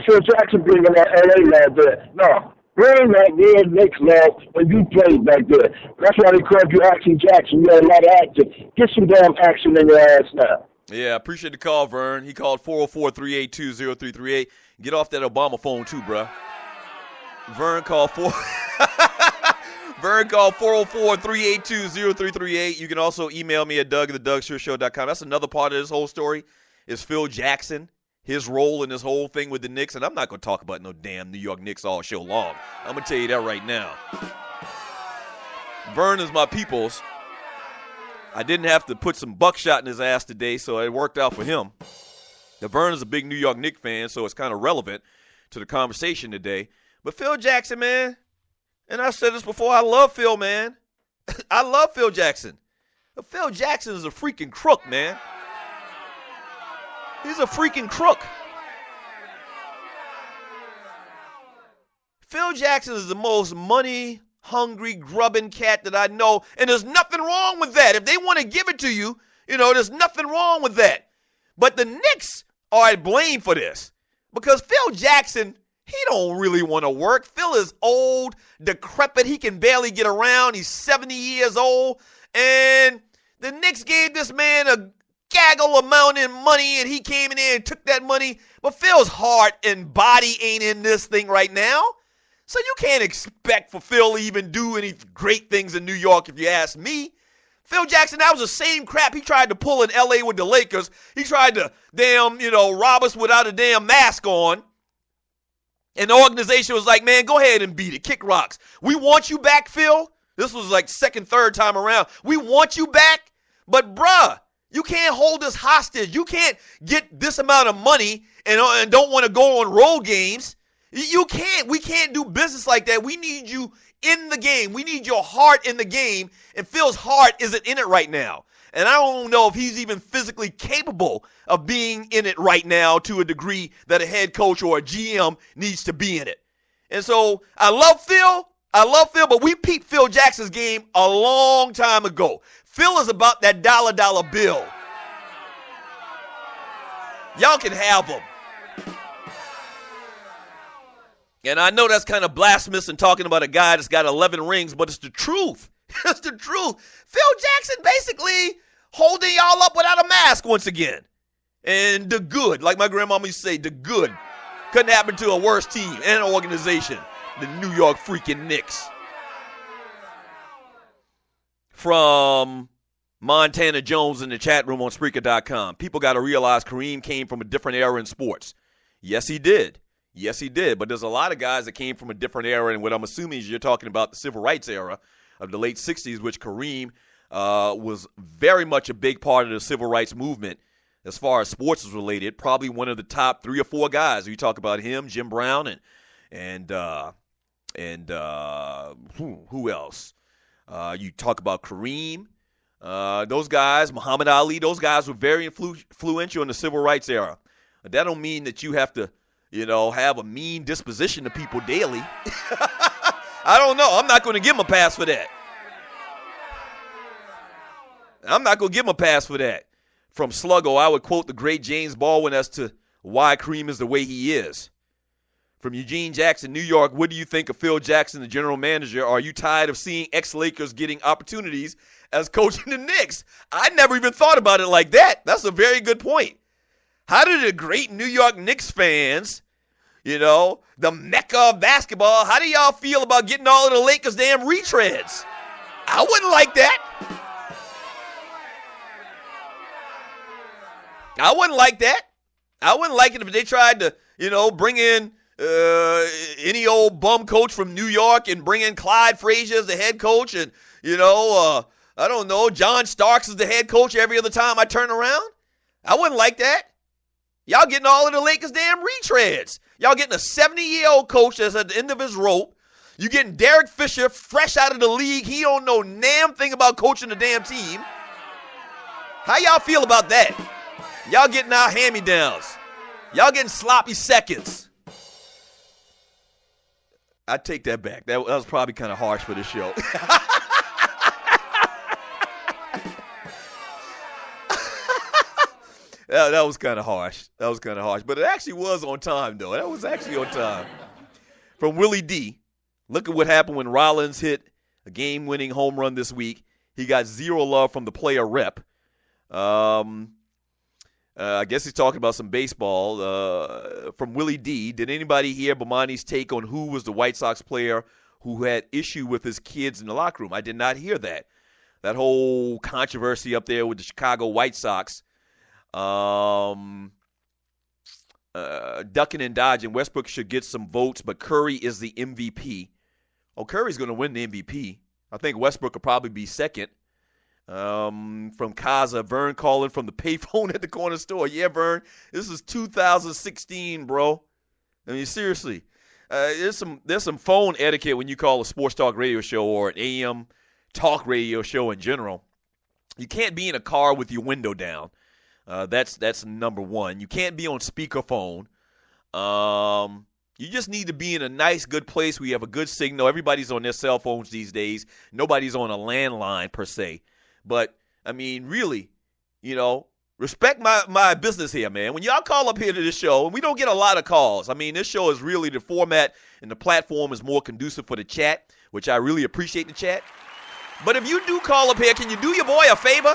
Phil Jackson being in that L.A. lab there. No, bring that real Knicks lab when you played back there. That's why they called you Action Jackson. You had a lot of action. Get some damn action in your ass now.
Yeah, appreciate the call, Vern. He called 404-382-0338. Get off that Obama phone, too, bruh. Vern called 404-382-0338. You can also email me at doug@thedougshow.com. That's another part of this whole story is Phil Jackson, his role in this whole thing with the Knicks. And I'm not going to talk about no damn New York Knicks all show long. I'm going to tell you that right now. Vern is my peoples. I didn't have to put some buckshot in his ass today, so it worked out for him. Now, Vern is a big New York Knicks fan, so it's kind of relevant to the conversation today. But Phil Jackson, man, and I said this before, I love Phil, man. I love Phil Jackson. But Phil Jackson is a freaking crook, man. He's a freaking crook. Phil Jackson is the most money-hungry, grubbing cat that I know, and there's nothing wrong with that. If they want to give it to you, there's nothing wrong with that. But the Knicks are at blame for this because Phil Jackson, he don't really want to work. Phil is old, decrepit. He can barely get around. He's 70 years old, and the Knicks gave this man a gaggle amount in money, and he came in there and took that money. But Phil's heart and body ain't in this thing right now. So you can't expect for Phil to even do any great things in New York if you ask me. Phil Jackson, that was the same crap he tried to pull in L.A. with the Lakers. He tried to rob us without a damn mask on. And the organization was like, man, go ahead and beat it. Kick rocks. We want you back, Phil. This was like second, third time around. We want you back. But, bruh, you can't hold us hostage. You can't get this amount of money and don't want to go on road games. You can't. We can't do business like that. We need you in the game. We need your heart in the game. And Phil's heart isn't in it right now. And I don't know if he's even physically capable of being in it right now to a degree that a head coach or a GM needs to be in it. And so I love Phil, but we peeped Phil Jackson's game a long time ago. Phil is about that dollar bill. Y'all can have him. And I know that's kind of blasphemous and talking about a guy that's got 11 rings, but it's the truth. It's the truth. Phil Jackson basically holding y'all up without a mask once again. And the good, like my grandmama used to say, the good. Couldn't happen to a worse team and organization. The New York freaking Knicks. from Montana Jones in the chat room on Spreaker.com. People got to realize Kareem came from a different era in sports. Yes, he did. Yes, he did. But there's a lot of guys that came from a different era, and what I'm assuming is you're talking about the civil rights era of the late 60s, which Kareem was very much a big part of the civil rights movement as far as sports is related. Probably one of the top 3 or 4 guys. You talk about him, Jim Brown, and who else? You talk about Kareem. Those guys, Muhammad Ali, those guys were very influential in the civil rights era. That don't mean that you have to, have a mean disposition to people daily. I don't know. I'm not going to give him a pass for that. From Sluggo, I would quote the great James Baldwin as to why Kareem is the way he is. From Eugene Jackson, New York, what do you think of Phil Jackson, the general manager? Are you tired of seeing ex-Lakers getting opportunities as coaching the Knicks? I never even thought about it like that. That's a very good point. How do the great New York Knicks fans, the mecca of basketball, how do y'all feel about getting all of the Lakers' damn retreads? I wouldn't like that. I wouldn't like it if they tried to, bring in any old bum coach from New York and bring in Clyde Frazier as the head coach and, I don't know, John Starks as the head coach every other time I turn around. I wouldn't like that. Y'all getting all of the Lakers' damn retreads. Y'all getting a 70-year-old coach that's at the end of his rope. You getting Derek Fisher fresh out of the league. He don't know damn thing about coaching the damn team. How y'all feel about that? Y'all getting our hand-me-downs. Y'all getting sloppy seconds. I take that back. That was probably kind of harsh for the show. That was kind of harsh. But it actually was on time, though. That was actually on time. From Willie D. Look at what happened when Rollins hit a game-winning home run this week. He got 0 love from the player rep. I guess he's talking about some baseball. From Willie D. Did anybody hear Bomani's take on who was the White Sox player who had issue with his kids in the locker room? I did not hear that. That whole controversy up there with the Chicago White Sox. Ducking and dodging. Westbrook should get some votes, but Curry is the MVP. Oh, Curry's going to win the MVP. I think Westbrook will probably be second. From Kaza, Vern calling from the payphone at the corner store. Yeah, Vern, this is 2016, bro. I mean, seriously. There's some phone etiquette when you call a sports talk radio show or an AM talk radio show in general. You can't be in a car with your window down. That's number one. You can't be on speakerphone. You just need to be in a nice, good place where you have a good signal. Everybody's on their cell phones these days. Nobody's on a landline per se. But, I mean, really, respect my business here, man. When y'all call up here to this show, and we don't get a lot of calls. I mean, this show is really the format and the platform is more conducive for the chat, which I really appreciate the chat. But if you do call up here, can you do your boy a favor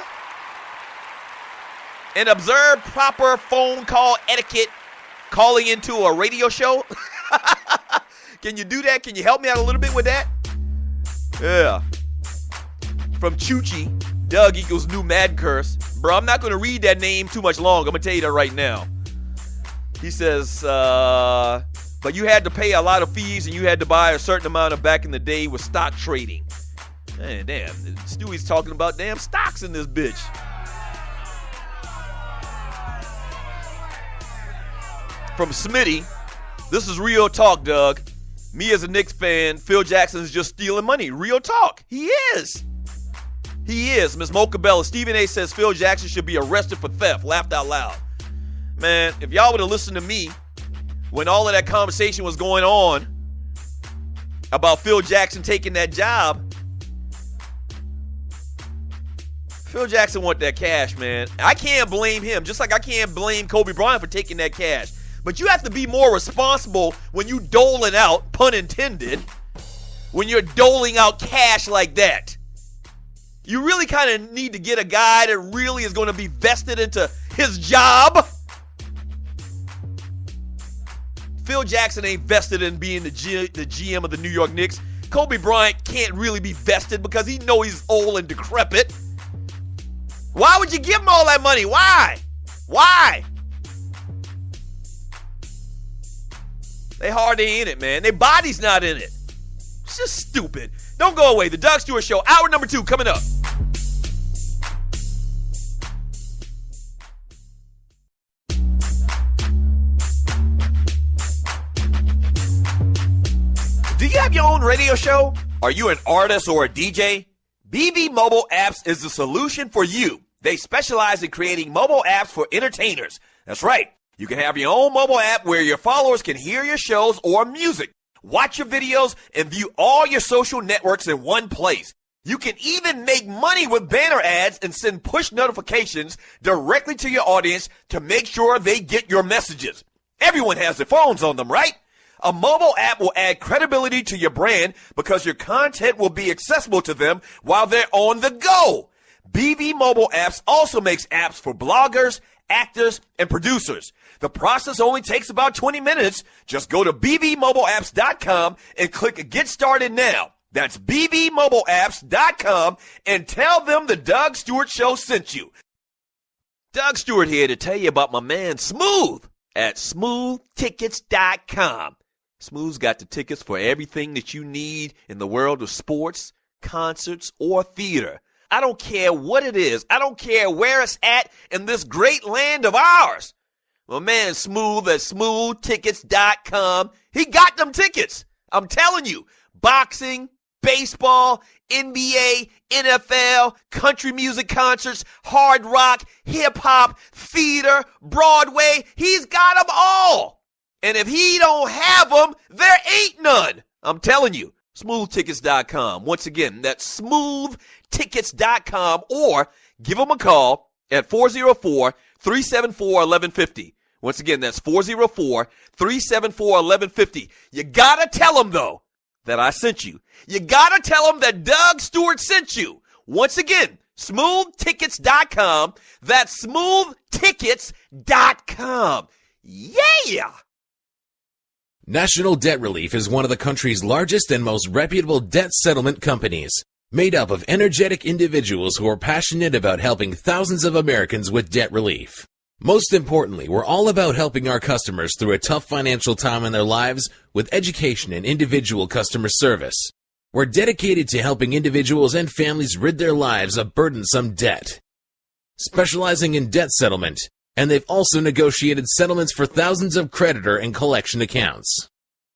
and observe proper phone call etiquette calling into a radio show? Can you do that? Can you help me out a little bit with that? Yeah. From Chuchi, Doug equals new mad curse. Bro, I'm not going to read that name too much longer. I'm going to tell you that right now. He says, but you had to pay a lot of fees and you had to buy a certain amount of back in the day with stock trading. Man, damn. Stewie's talking about damn stocks in this bitch. From Smitty, this is real talk, Doug. Me as a Knicks fan, Phil Jackson is just stealing money. Real talk. He is. He is. Ms. Mocabella, Stephen A. says Phil Jackson should be arrested for theft. Laughed out loud. Man, if y'all would have listened to me when all of that conversation was going on about Phil Jackson taking that job, Phil Jackson want that cash, man. I can't blame him, just like I can't blame Kobe Bryant for taking that cash. But you have to be more responsible when you doling out, pun intended, when you're doling out cash like that. You really kind of need to get a guy that really is going to be vested into his job. Phil Jackson ain't vested in being the GM of the New York Knicks. Kobe Bryant can't really be vested because he knows he's old and decrepit. Why would you give him all that money? Why? Why? They hardly in it, man. Their body's not in it. It's just stupid. Don't go away. The Doug Stewart Show, hour number 2 coming up. Do you have your own radio show? Are you an artist or a DJ? BB Mobile Apps is the solution for you. They specialize in creating mobile apps for entertainers. That's right. You can have your own mobile app where your followers can hear your shows or music, watch your videos, and view all your social networks in one place. You can even make money with banner ads and send push notifications directly to your audience to make sure they get your messages. Everyone has their phones on them, right? A mobile app will add credibility to your brand because your content will be accessible to them while they're on the go. BB Mobile Apps also makes apps for bloggers, actors, and producers. The process only takes about 20 minutes. Just go to bbmobileapps.com and click Get Started Now. That's bbmobileapps.com and tell them the Doug Stewart Show sent you. Doug Stewart here to tell you about my man Smooth at smoothtickets.com. Smooth's got the tickets for everything that you need in the world of sports, concerts, or theater. I don't care what it is. I don't care where it's at in this great land of ours. My man Smooth at smoothtickets.com, he got them tickets. I'm telling you, boxing, baseball, NBA, NFL, country music concerts, hard rock, hip-hop, theater, Broadway, he's got them all. And if he don't have them, there ain't none. I'm telling you, smoothtickets.com. Once again, that's smoothtickets.com, or give him a call at 404-374-1150. Once again, that's 404-374-1150. You gotta tell him, though, that I sent you. You gotta tell him that Doug Stewart sent you. Once again, smoothtickets.com. That's smoothtickets.com. Yeah!
National Debt Relief is one of the country's largest and most reputable debt settlement companies, made up of energetic individuals who are passionate about helping thousands of Americans with debt relief. Most importantly, we're all about helping our customers through a tough financial time in their lives with education and individual customer service. We're dedicated to helping individuals and families rid their lives of burdensome debt. Specializing in debt settlement, and they've also negotiated settlements for thousands of creditor and collection accounts.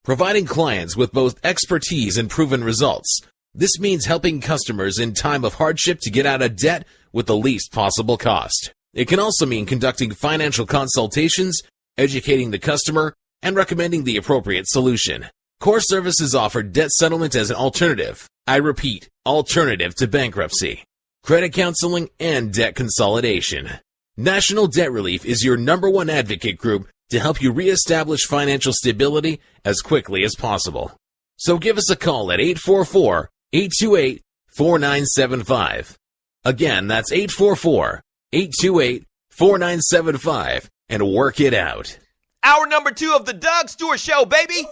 Providing clients with both expertise and proven results, this means helping customers in time of hardship to get out of debt with the least possible cost. It can also mean conducting financial consultations, educating the customer, and recommending the appropriate solution. Core Services offer debt settlement as an alternative. I repeat, alternative to bankruptcy, credit counseling, and debt consolidation. National Debt Relief is your #1 advocate group to help you reestablish financial stability as quickly as possible. So give us a call at 844-828-4975. Again, that's 844-828-4975, and work it out.
Hour number 2 of the Doug Stewart Show, baby.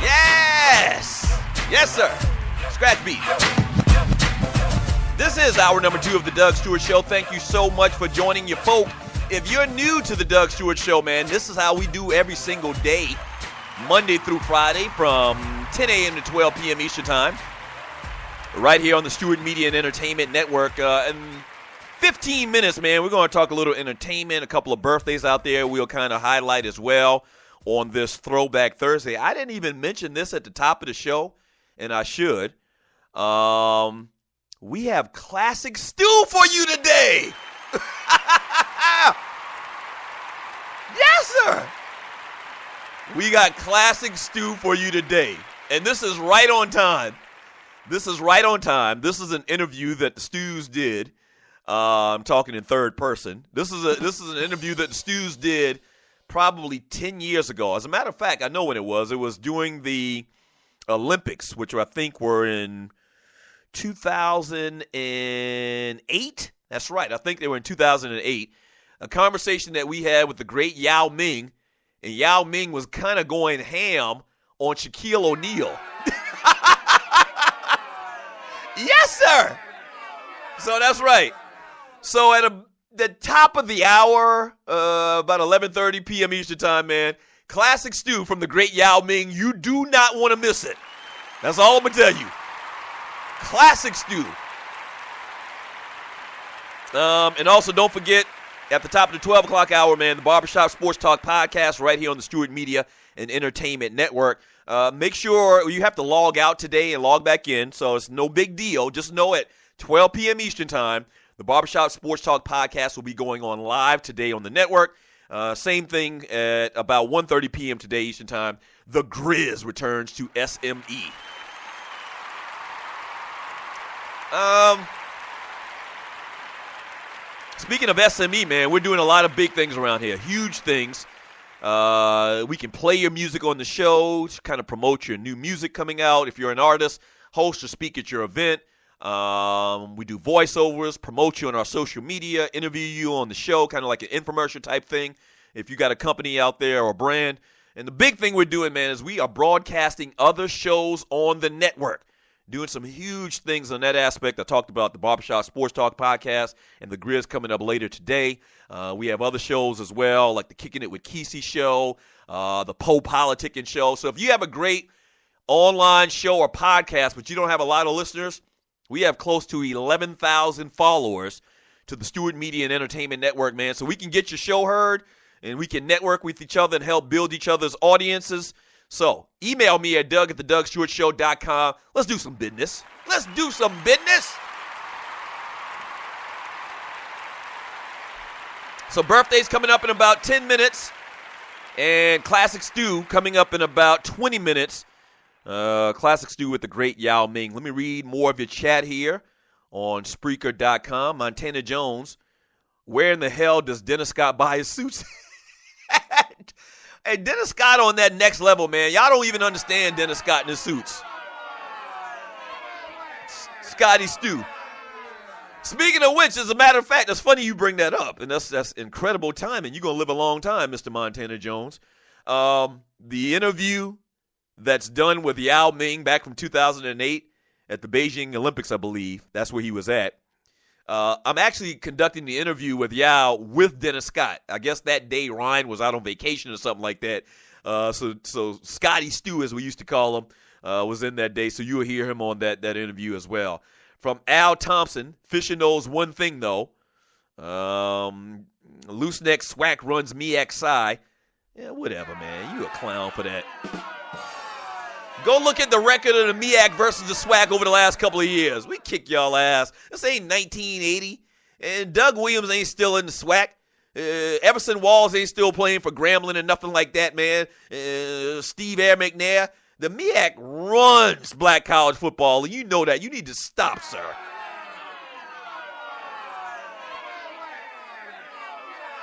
Yes! Yes, sir. Scratch beat. This is hour number 2 of the Doug Stewart Show. Thank you so much for joining your folk. If you're new to the Doug Stewart Show, man, this is how we do every single day, Monday through Friday from 10 a.m. to 12 p.m. Eastern Time, right here on the Stewart Media and Entertainment Network. In 15 minutes, man, we're going to talk a little entertainment, a couple of birthdays out there we'll kind of highlight as well on this Throwback Thursday. I didn't even mention this at the top of the show, and I should. We have classic stew for you today. Yes, sir. We got classic stew for you today. And this is right on time. This is an interview that the Stews did. I'm talking in third person. This is an interview that the Stews did probably 10 years ago. As a matter of fact, I know when it was. It was during the Olympics, which I think were in 2008. That's right. I think they were in 2008. A conversation that we had with the great Yao Ming, and Yao Ming was kind of going ham on Shaquille O'Neal. Yes, sir. So that's right. So at the top of the hour, about 11:30 p.m. Eastern time, man, classic stew from the great Yao Ming. You do not want to miss it. That's all I'm going to tell you. Classic stew. And also don't forget, at the top of the 12 o'clock hour, man, the Barbershop Sports Talk podcast right here on the Stewart Media and Entertainment Network. Make sure you have to log out today and log back in, so it's no big deal. Just know at 12 p.m. Eastern time, the Barbershop Sports Talk podcast will be going on live today on the network. Same thing at about 1:30 p.m. today Eastern time. The Grizz returns to SME. Speaking of SME, man, we're doing a lot of big things around here, huge things. We can play your music on the show to kind of promote your new music coming out. If you're an artist, host or speak at your event. We do voiceovers, promote you on our social media, interview you on the show, kind of like an infomercial type thing if you got a company out there or a brand. And the big thing we're doing, man, is we are broadcasting other shows on the network. Doing some huge things on that aspect. I talked about the Barbershop Sports Talk podcast and the Grizz coming up later today. We have other shows as well, like the Kicking It with Kesey show, the Poe Politicking show. So if you have a great online show or podcast, but you don't have a lot of listeners, we have close to 11,000 followers to the Stewart Media and Entertainment Network, man. So we can get your show heard, and we can network with each other and help build each other's audiences. So, email me at doug@thedougsstewartshow.com. Let's do some business. Let's do some business. So, birthday's coming up in about 10 minutes. And Classic Stew coming up in about 20 minutes. Classic Stew with the great Yao Ming. Let me read more of your chat here on Spreaker.com. Montana Jones, where in the hell does Dennis Scott buy his suits? Hey, Dennis Scott on that next level, man. Y'all don't even understand Dennis Scott in his suits. Scotty Stew. Speaking of which, as a matter of fact, it's funny you bring that up, and that's incredible timing. You're going to live a long time, Mr. Montana Jones. The interview that's done with Yao Ming back from 2008 at the Beijing Olympics, I believe. That's where he was at. I'm actually conducting the interview with Yao with Dennis Scott. I guess that day Ryan was out on vacation or something like that. So Scotty Stew, as we used to call him, was in that day. So you'll hear him on that interview as well. From Al Thompson, Fisher knows one thing, though. Loose neck swag runs MEXI. Yeah, whatever, man. You a clown for that. Go look at the record of the MEAC versus the SWAC over the last couple of years. We kick y'all ass. This ain't 1980. And Doug Williams ain't still in the SWAC. Everson Walls ain't still playing for Grambling and nothing like that, man. Steve Air McNair. The MEAC runs black college football, and you know that. You need to stop, sir.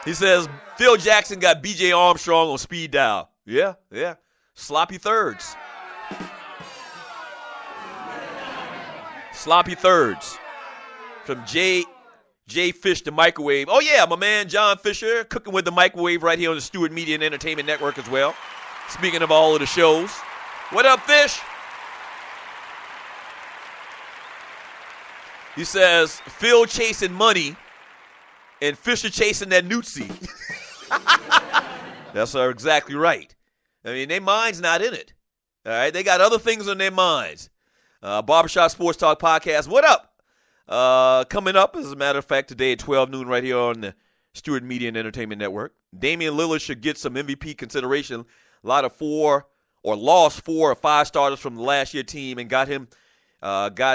He says, Phil Jackson got B.J. Armstrong on speed dial. Yeah. Sloppy thirds. Sloppy thirds. From J Fish the Microwave. Oh, yeah, my man John Fisher cooking with the microwave right here on the Stewart Media and Entertainment Network as well. Speaking of all of the shows. What up, Fish? He says, Phil chasing money and Fisher chasing that newtsie. That's exactly right. I mean, their mind's not in it. All right, they got other things on their minds. Barbershop Sports Talk Podcast. What up? Coming up, as a matter of fact, today at 12 noon right here on the Stewart Media and Entertainment Network. Damian Lillard should get some MVP consideration. A lot of lost 4 or 5 starters from the last year team and got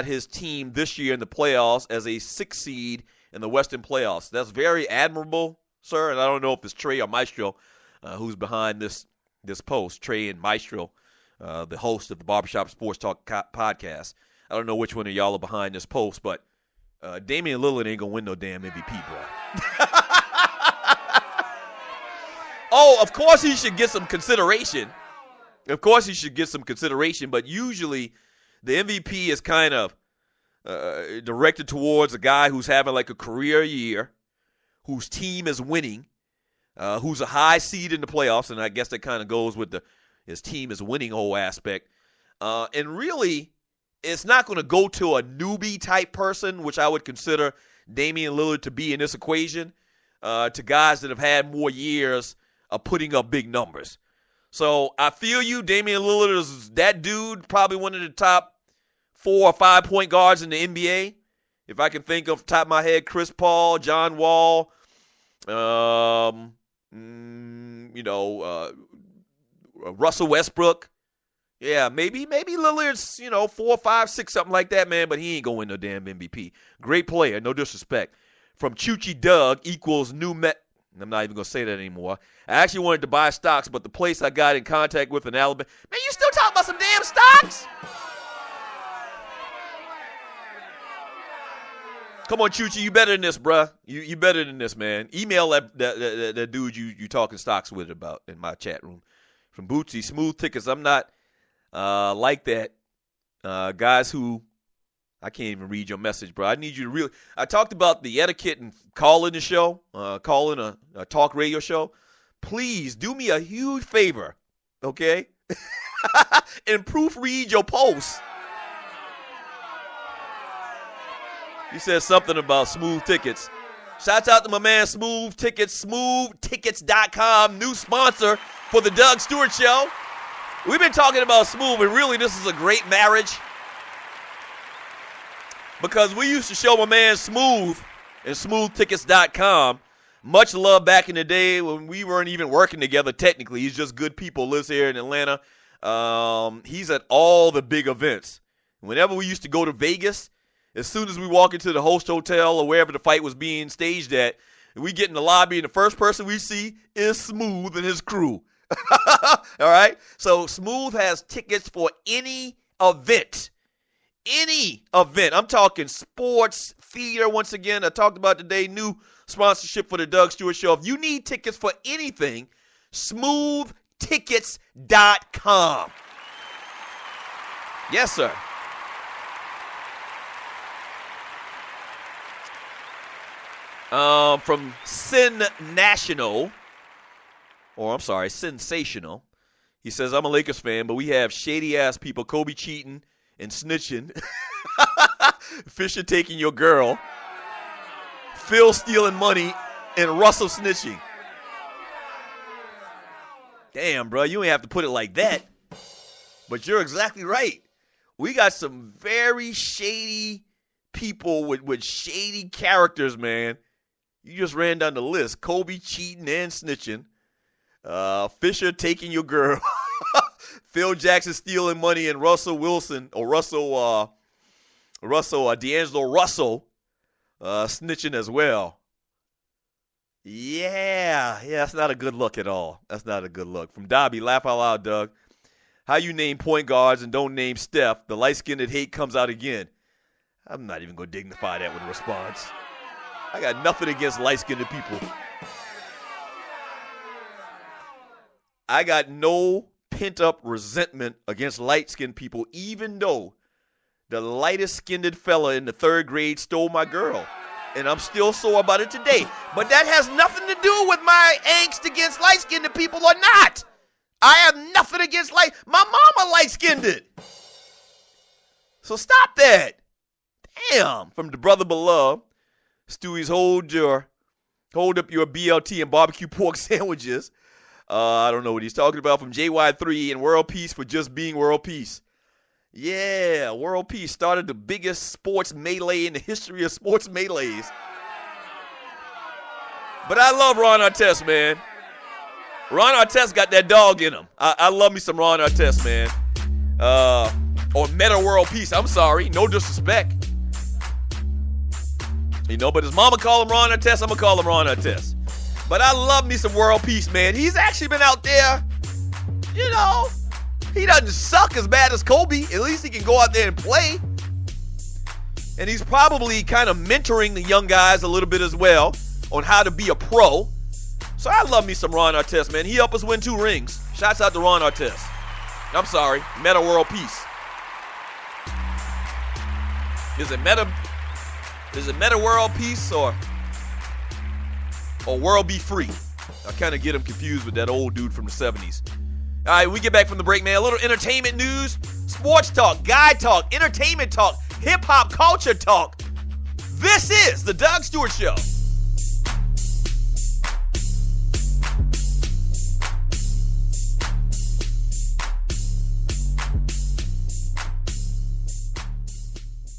his team this year in the playoffs as a 6th seed in the Western playoffs. That's very admirable, sir, and I don't know if it's Trey or Maestro who's behind this post. Trey and Maestro, the host of the Barbershop Sports Talk podcast. I don't know which one of y'all are behind this post, but Damian Lillard ain't going to win no damn MVP, bro. Oh, of course he should get some consideration. But usually the MVP is kind of directed towards a guy who's having like a career year, whose team is winning, who's a high seed in the playoffs, and I guess that kind of goes with his team is winning whole aspect. And really, it's not going to go to a newbie-type person, which I would consider Damian Lillard to be in this equation, to guys that have had more years of putting up big numbers. So I feel you. Damian Lillard is that dude, probably one of the top 4 or 5 point guards in the NBA. If I can think off the top of my head, Chris Paul, John Wall, Russell Westbrook. Yeah, maybe Lillard's, 4, 5, 6, something like that, man, but he ain't going to win no damn MVP. Great player, no disrespect. From Choochie Doug equals new Met. I'm not even going to say that anymore. I actually wanted to buy stocks, but the place I got in contact with in Alabama. Man, you still talking about some damn stocks? Come on, Choochie, you better than this, bruh. You better than this, man. Email that dude you talking stocks with about in my chat room. From Bootsy, smooth tickets. I'm not like that. Guys who, I can't even read your message, bro. I need you to really, I talked about the etiquette and calling the show, calling a talk radio show. Please do me a huge favor, okay? And proofread your posts. He said something about smooth tickets. Shouts out to my man Smooth Tickets, smoothtickets.com, new sponsor for the Doug Stewart Show. We've been talking about Smooth, and really this is a great marriage because we used to show my man Smooth and smoothtickets.com much love back in the day when we weren't even working together technically. He's just good people, lives here in Atlanta. He's at all the big events. Whenever we used to go to Vegas, as soon as we walk into the host hotel or wherever the fight was being staged at, we get in the lobby and the first person we see is Smooth and his crew. All right? So Smooth has tickets for any event. Any event. I'm talking sports, theater. Once again, I talked about today, new sponsorship for the Doug Stewart Show. If you need tickets for anything, smoothtickets.com. Yes, sir. From Sensational. He says, I'm a Lakers fan, but we have shady-ass people, Kobe cheating and snitching, Fisher taking your girl, Phil stealing money, and Russell snitching. Damn, bro, you ain't have to put it like that. But you're exactly right. We got some very shady people with shady characters, man. You just ran down the list. Kobe cheating and snitching. Fisher taking your girl. Phil Jackson stealing money, and D'Angelo Russell snitching as well. Yeah, that's not a good look at all. That's not a good look. From Dobby, laugh out loud, Doug. How you name point guards and don't name Steph? The light-skinned hate comes out again. I'm not even going to dignify that with a response. I got nothing against light-skinned people. I got no pent-up resentment against light-skinned people, even though the lightest-skinned fella in the 3rd grade stole my girl. And I'm still sore about it today. But that has nothing to do with my angst against light-skinned people or not. I have nothing against my mama light-skinned. So stop that. Damn. From the brother below, Stewie's hold up your BLT and barbecue pork sandwiches. I don't know what he's talking about. From JY3 and World Peace for just being World Peace. Yeah, World Peace started the biggest sports melee in the history of sports melees. But I love Ron Artest, man. Ron Artest got that dog in him. I love me some Ron Artest, man. Or Meta World Peace. I'm sorry. No disrespect. But his mama call him Ron Artest. I'm going to call him Ron Artest. But I love me some World Peace, man. He's actually been out there, he doesn't suck as bad as Kobe. At least he can go out there and play. And he's probably kind of mentoring the young guys a little bit as well on how to be a pro. So I love me some Ron Artest, man. He helped us win 2 rings. Shouts out to Ron Artest. I'm sorry, Meta World Peace. Is it Meta World Peace or World Be Free? I kind of get him confused with that old dude from the 70s. All right, we get back from the break, man. A little entertainment news, sports talk, guy talk, entertainment talk, hip-hop culture talk. This is the Doug Stewart Show.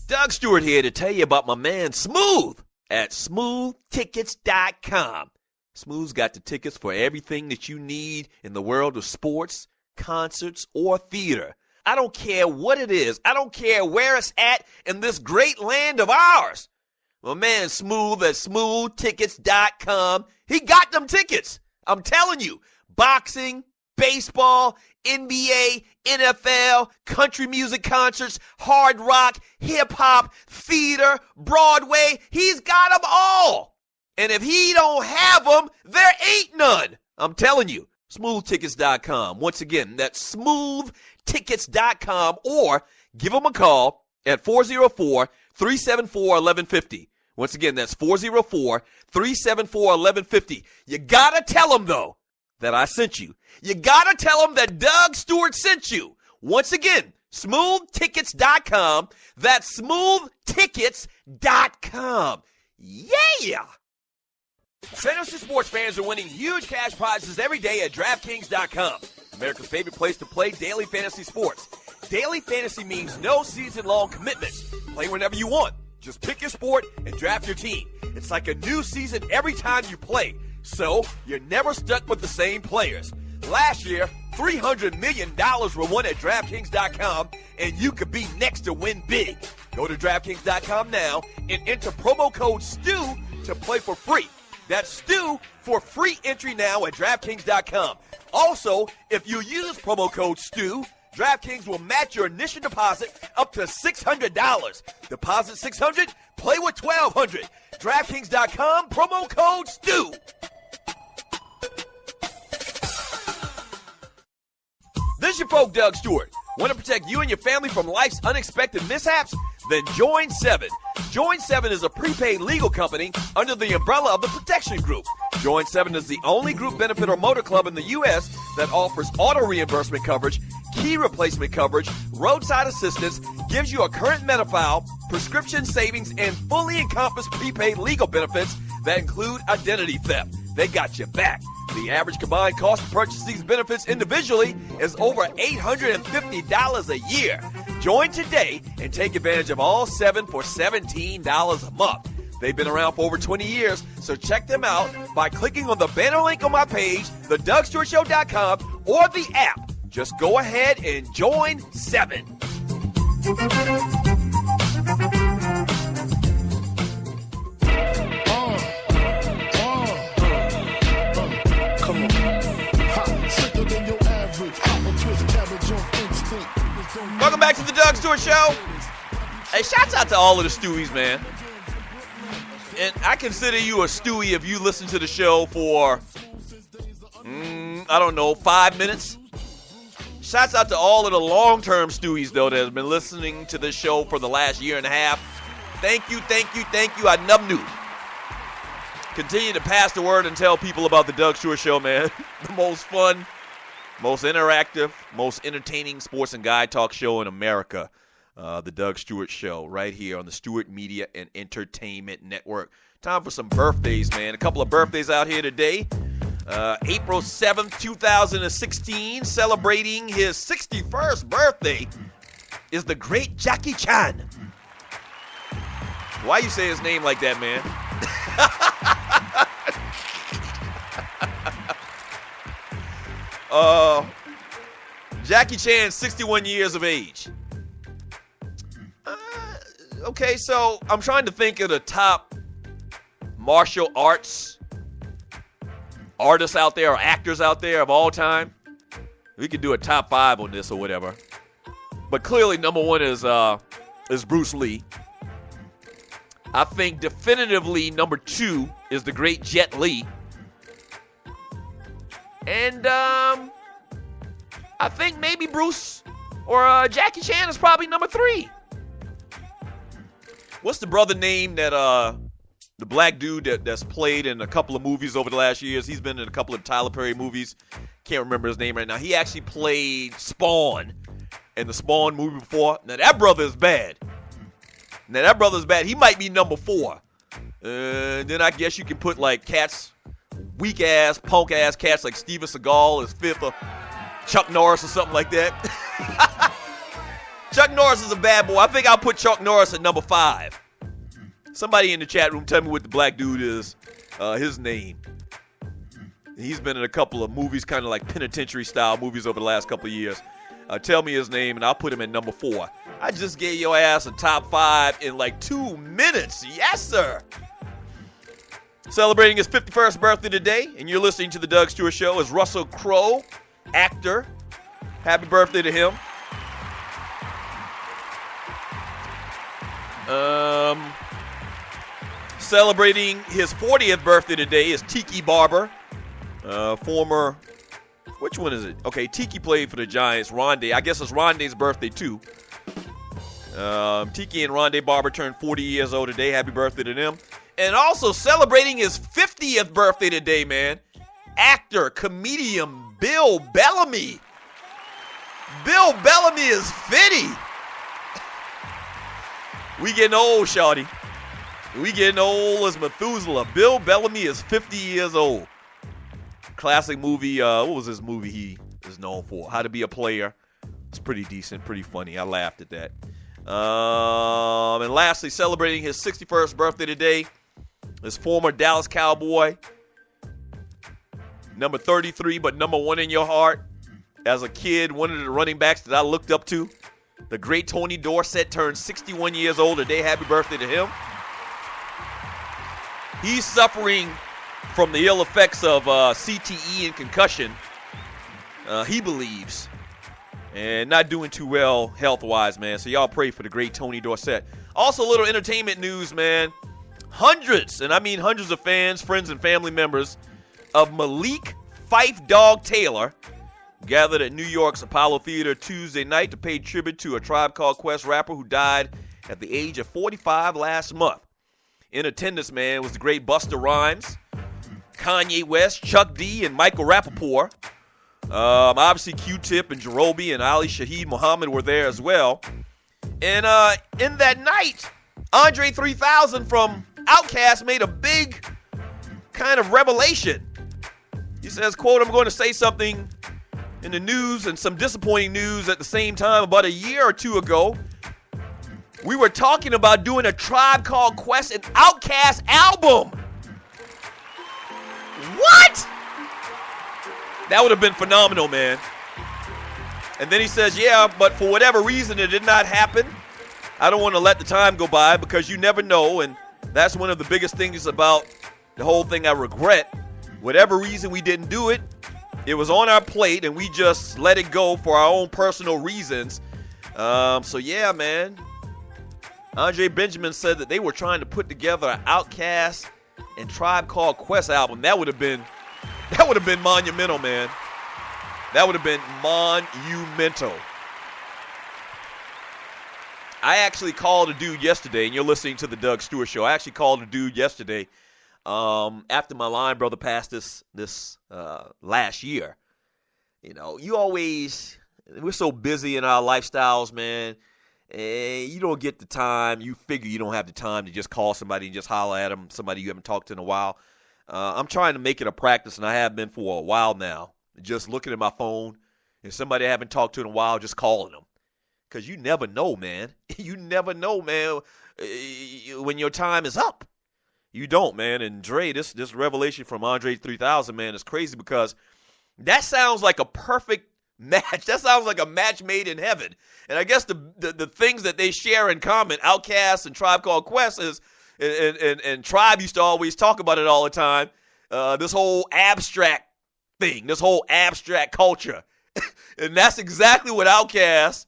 Doug Stewart here to tell you about my man Smooth at smoothtickets.com. Smooth's got the tickets for everything that you need in the world of sports, concerts, or theater. I don't care what it is. I don't care where it's at in this great land of ours. My man Smooth at smoothtickets.com, he got them tickets. I'm telling you, boxing, baseball, NBA, NFL, country music concerts, hard rock, hip-hop, theater, Broadway, he's got them all. And if he don't have them, there ain't none. I'm telling you, smoothtickets.com. Once again, that's smoothtickets.com, or give him a call at 404-374-1150. Once again, that's 404-374-1150. You gotta tell him, though, that I sent you. You gotta tell him that Doug Stewart sent you. Once again, smoothtickets.com. That's smoothtickets.com. Yeah! Fantasy sports fans are winning huge cash prizes every day at DraftKings.com. America's favorite place to play daily fantasy sports. Daily fantasy means no season-long commitments. Play whenever you want. Just pick your sport and draft your team. It's like a new season every time you play. So, you're never stuck with the same players. Last year, $300 million were won at DraftKings.com, and you could be next to win big. Go to DraftKings.com now and enter promo code STU to play for free. That's STU for free entry now at DraftKings.com. Also, if you use promo code STU, DraftKings will match your initial deposit up to $600. Deposit $600, play with $1,200. DraftKings.com, promo code STU. This is your folk, Doug Stewart. Want to protect you and your family from life's unexpected mishaps? Then join 7. Join 7 is a prepaid legal company under the umbrella of the Protection Group. Join 7 is the only group benefit or motor club in the U.S. that offers auto reimbursement coverage, key replacement coverage, roadside assistance, gives you a current Medi-File, prescription savings, and fully encompassed prepaid legal benefits that include identity theft. They got your back. The average combined cost to purchase these benefits individually is over $850 a year. Join today and take advantage of all 7 for $17 a month. They've been around for over 20 years, so check them out by clicking on the banner link on my page, thedougstewartshow.com, or the app. Just go ahead and join 7. Welcome back to the Doug Stewart Show. Hey, shouts out to all of the Stewies, man. And I consider you a Stewie if you listen to the show for, 5 minutes. Shouts out to all of the long-term Stewies, though, that have been listening to this show for the last year and a half. Thank you. I nub new. Continue to pass the word and tell people about the Doug Stewart Show, man. The most fun, most interactive, most entertaining sports and guy talk show in America. The Doug Stewart Show right here on the Stewart Media and Entertainment Network. Time for some birthdays, man. A couple of birthdays out here today. April 7th, 2016, celebrating his 61st birthday, is the great Jackie Chan. Why you say his name like that, man? Jackie Chan, 61 years of age. Okay, so I'm trying to think of the top martial arts artists out there or actors out there of all time. We could do a top 5 on this or whatever. But clearly number 1 is Bruce Lee. I think definitively number 2 is the great Jet Li. And I think maybe Bruce or Jackie Chan is probably number 3. What's the brother name that the black dude that's played in a couple of movies over the last years. He's been in a couple of Tyler Perry movies. Can't remember his name right now. He actually played Spawn in the Spawn movie before. Now, that brother is bad. He might be number 4. Then I guess you can put, like, cats, weak-ass, punk-ass cats like Steven Seagal as 5th or Chuck Norris or something like that. Chuck Norris is a bad boy. I think I'll put Chuck Norris at number 5. Somebody in the chat room tell me what the black dude is, his name. He's been in a couple of movies, kind of like penitentiary-style movies over the last couple of years. Tell me his name, and I'll put him at number 4. I just gave your ass a top 5 in like 2 minutes. Yes, sir. Celebrating his 51st birthday today, and you're listening to The Doug Stewart Show, is Russell Crowe, actor. Happy birthday to him. Celebrating his 40th birthday today is Tiki Barber, former, which one is it? Okay, Tiki played for the Giants. Rondé, I guess it's Rondé's birthday too. Tiki and Rondé Barber turned 40 years old today. Happy birthday to them. And also celebrating his 50th birthday today, man. Actor, comedian Bill Bellamy. Bill Bellamy is 50. We getting old, shawty. We getting old as Methuselah. Bill Bellamy is 50 years old. Classic movie. What was this movie he is known for? How to Be a Player. It's pretty decent, pretty funny. I laughed at that. And lastly, celebrating his 61st birthday today, is former Dallas Cowboy. Number 33, but number 1 in your heart. As a kid, one of the running backs that I looked up to. The great Tony Dorsett turned 61 years old today. Happy birthday to him. He's suffering from the ill effects of CTE and concussion, he believes, and not doing too well health-wise, man. So y'all pray for the great Tony Dorsett. Also, a little entertainment news, man. Hundreds, and I mean hundreds of fans, friends, and family members of Malik Phife Dog Taylor gathered at New York's Apollo Theater Tuesday night to pay tribute to a Tribe Called Quest rapper who died at the age of 45 last month. In attendance, man, was the great Busta Rhymes, Kanye West, Chuck D, and Michael Rappaport. Obviously, Q-Tip and Jerobi and Ali Shaheed Muhammad were there as well. And in that night, Andre 3000 from Outkast made a big kind of revelation. He says, quote, "I'm going to say something in the news and some disappointing news at the same time. About a year or two ago, we were talking about doing a Tribe Called Quest and Outkast album." What? That would have been phenomenal, man. And then he says, yeah, but for whatever reason, it did not happen. I don't want to let the time go by because you never know. And that's one of the biggest things about the whole thing I regret. Whatever reason we didn't do it, it was on our plate and we just let it go for our own personal reasons. So yeah, man. Andre Benjamin said that they were trying to put together an Outkast and Tribe Called Quest album. That would have been monumental, man. That would have been monumental. I actually called a dude yesterday, and you're listening to the Doug Stewart Show. I actually called a dude yesterday after my line brother passed this last year. You know, we're so busy in our lifestyles, man. And you don't get the time. You figure you don't have the time to just call somebody and just holler at them, somebody you haven't talked to in a while. I'm trying to make it a practice, and I have been for a while now, just looking at my phone and somebody I haven't talked to in a while, just calling them. Because you never know, man. You never know, man, when your time is up. You don't, man. And Dre, this revelation from Andre 3000, man, is crazy because that sounds like a perfect match. That sounds like a match made in heaven. And I guess the things that they share in common, Outkast and Tribe Called Quest, is and Tribe used to always talk about it all the time, this whole abstract thing, this whole abstract culture. And that's exactly what Outkast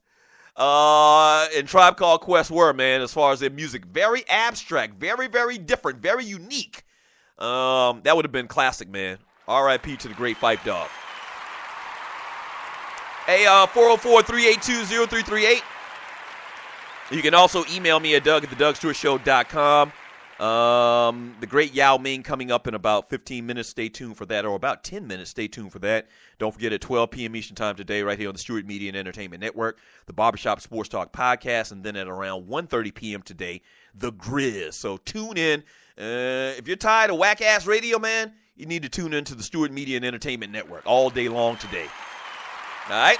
and Tribe Called Quest were, man, as far as their music. Very abstract, very, very different, very unique. That would have been classic, man. R.I.P. to the great Phife Dawg. Hey, 404-382-0338. You can also email me at Doug@thedougstewartshow.com. The great Yao Ming coming up in about 15 minutes. Stay tuned for that, or about 10 minutes. Stay tuned for that. Don't forget at 12 p.m. Eastern Time today, right here on the Stewart Media and Entertainment Network, the Barbershop Sports Talk Podcast, and then at around 1:30 p.m. today, The Grizz. So tune in. If you're tired of whack-ass radio, man, you need to tune into the Stewart Media and Entertainment Network all day long today. All right?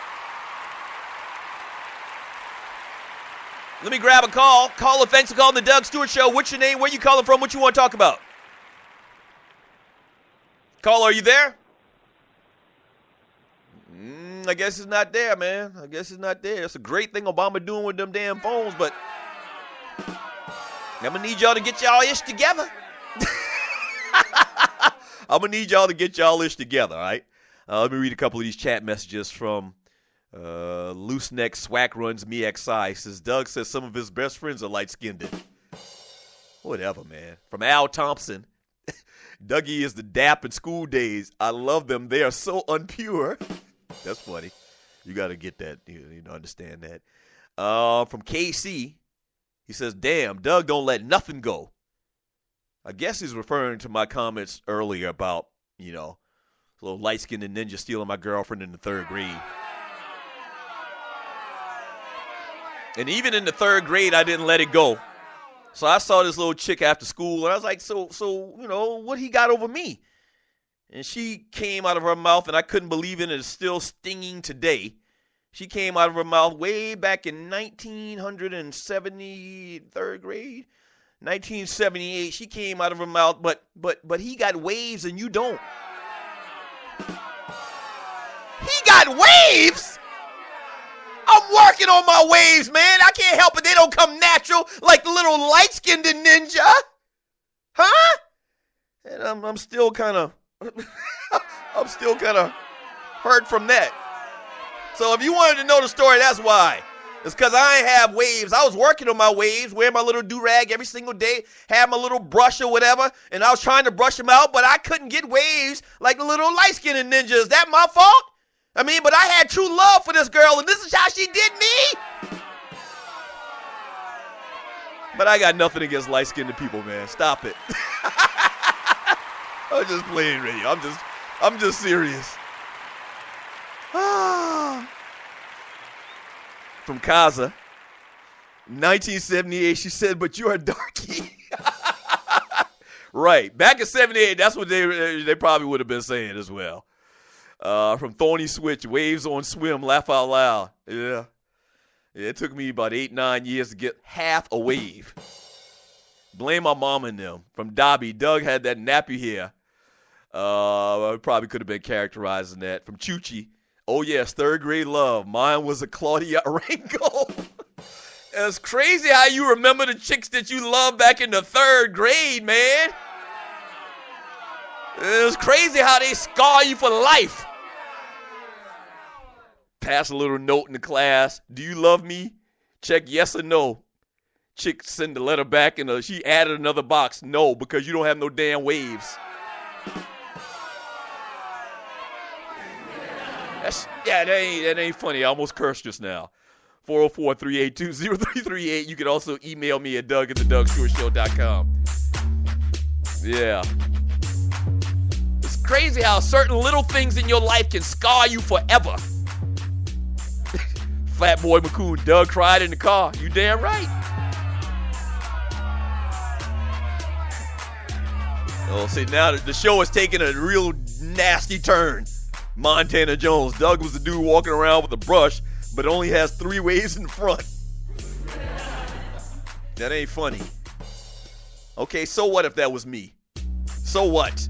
Let me grab a call. Caller, thanks for calling the Doug Stewart Show. What's your name? Where you calling from? What you want to talk about? Caller, are you there? I guess it's not there, man. I guess it's not there. It's a great thing Obama doing with them damn phones, but I'm going to need y'all to get y'all ish together. I'm going to need y'all to get y'all ish together, all right? Let me read a couple of these chat messages from Loose Neck Swack Runs Me XI. Says, Doug says some of his best friends are light-skinned. Whatever, man. From Al Thompson. Dougie is the dap in school days. I love them. They are so unpure. That's funny. You got to get that. You need to understand that. From KC, he says, damn, Doug don't let nothing go. I guess he's referring to my comments earlier about, a little light-skinned ninja stealing my girlfriend in the 3rd grade. And even in the 3rd grade, I didn't let it go. So I saw this little chick after school, and I was like, so what he got over me? And she came out of her mouth, and I couldn't believe it, and it's still stinging today. She came out of her mouth way back in 1970, 3rd grade, 1978. She came out of her mouth, but he got waves and you don't. He got waves? I'm working on my waves, man. I can't help it. They don't come natural like the little light-skinned ninja. Huh? And I'm still kind of hurt from that. So if you wanted to know the story, that's why. It's because I ain't have waves. I was working on my waves, wearing my little do-rag every single day, had my little brush or whatever, and I was trying to brush them out, but I couldn't get waves like the little light-skinned ninja. Is that my fault? But I had true love for this girl, and this is how she did me? But I got nothing against light-skinned people, man. Stop it. I'm just playing radio. I'm just serious. From Kaza, 1978, she said, but you're a darkie. Right. Back in 78, that's what they probably would have been saying as well. From Thorny Switch, waves on swim, laugh out loud. Yeah. It took me about 8-9 years to get half a wave. Blame my mom and them. From Dobby, Doug had that nappy hair. Probably could have been characterizing that. From Chuchi, oh yes, 3rd grade love. Mine was a Claudia Arango. It's crazy how you remember the chicks that you loved back in the 3rd grade, man. It's crazy how they scar you for life. Pass a little note in the class. Do you love me? Check yes or no. Chick send the letter back and she added another box. No, because you don't have no damn waves. That ain't funny. I almost cursed just now. 404-382-0338. You can also email me at doug@thedougstewartshow.com. Yeah. It's crazy how certain little things in your life can scar you forever. Flatboy McCoon, Doug cried in the car. You damn right. Oh, see, now the show is taking a real nasty turn. Montana Jones. Doug was the dude walking around with a brush, but only has 3 waves in front. That ain't funny. Okay, so what if that was me? So what?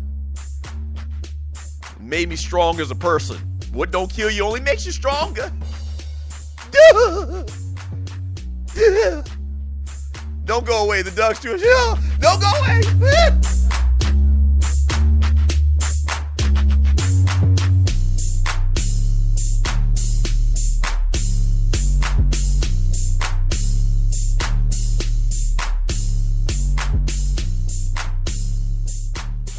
It made me stronger as a person. What don't kill you only makes you stronger. Don't go away, the Doug Stewart Show. Don't go away.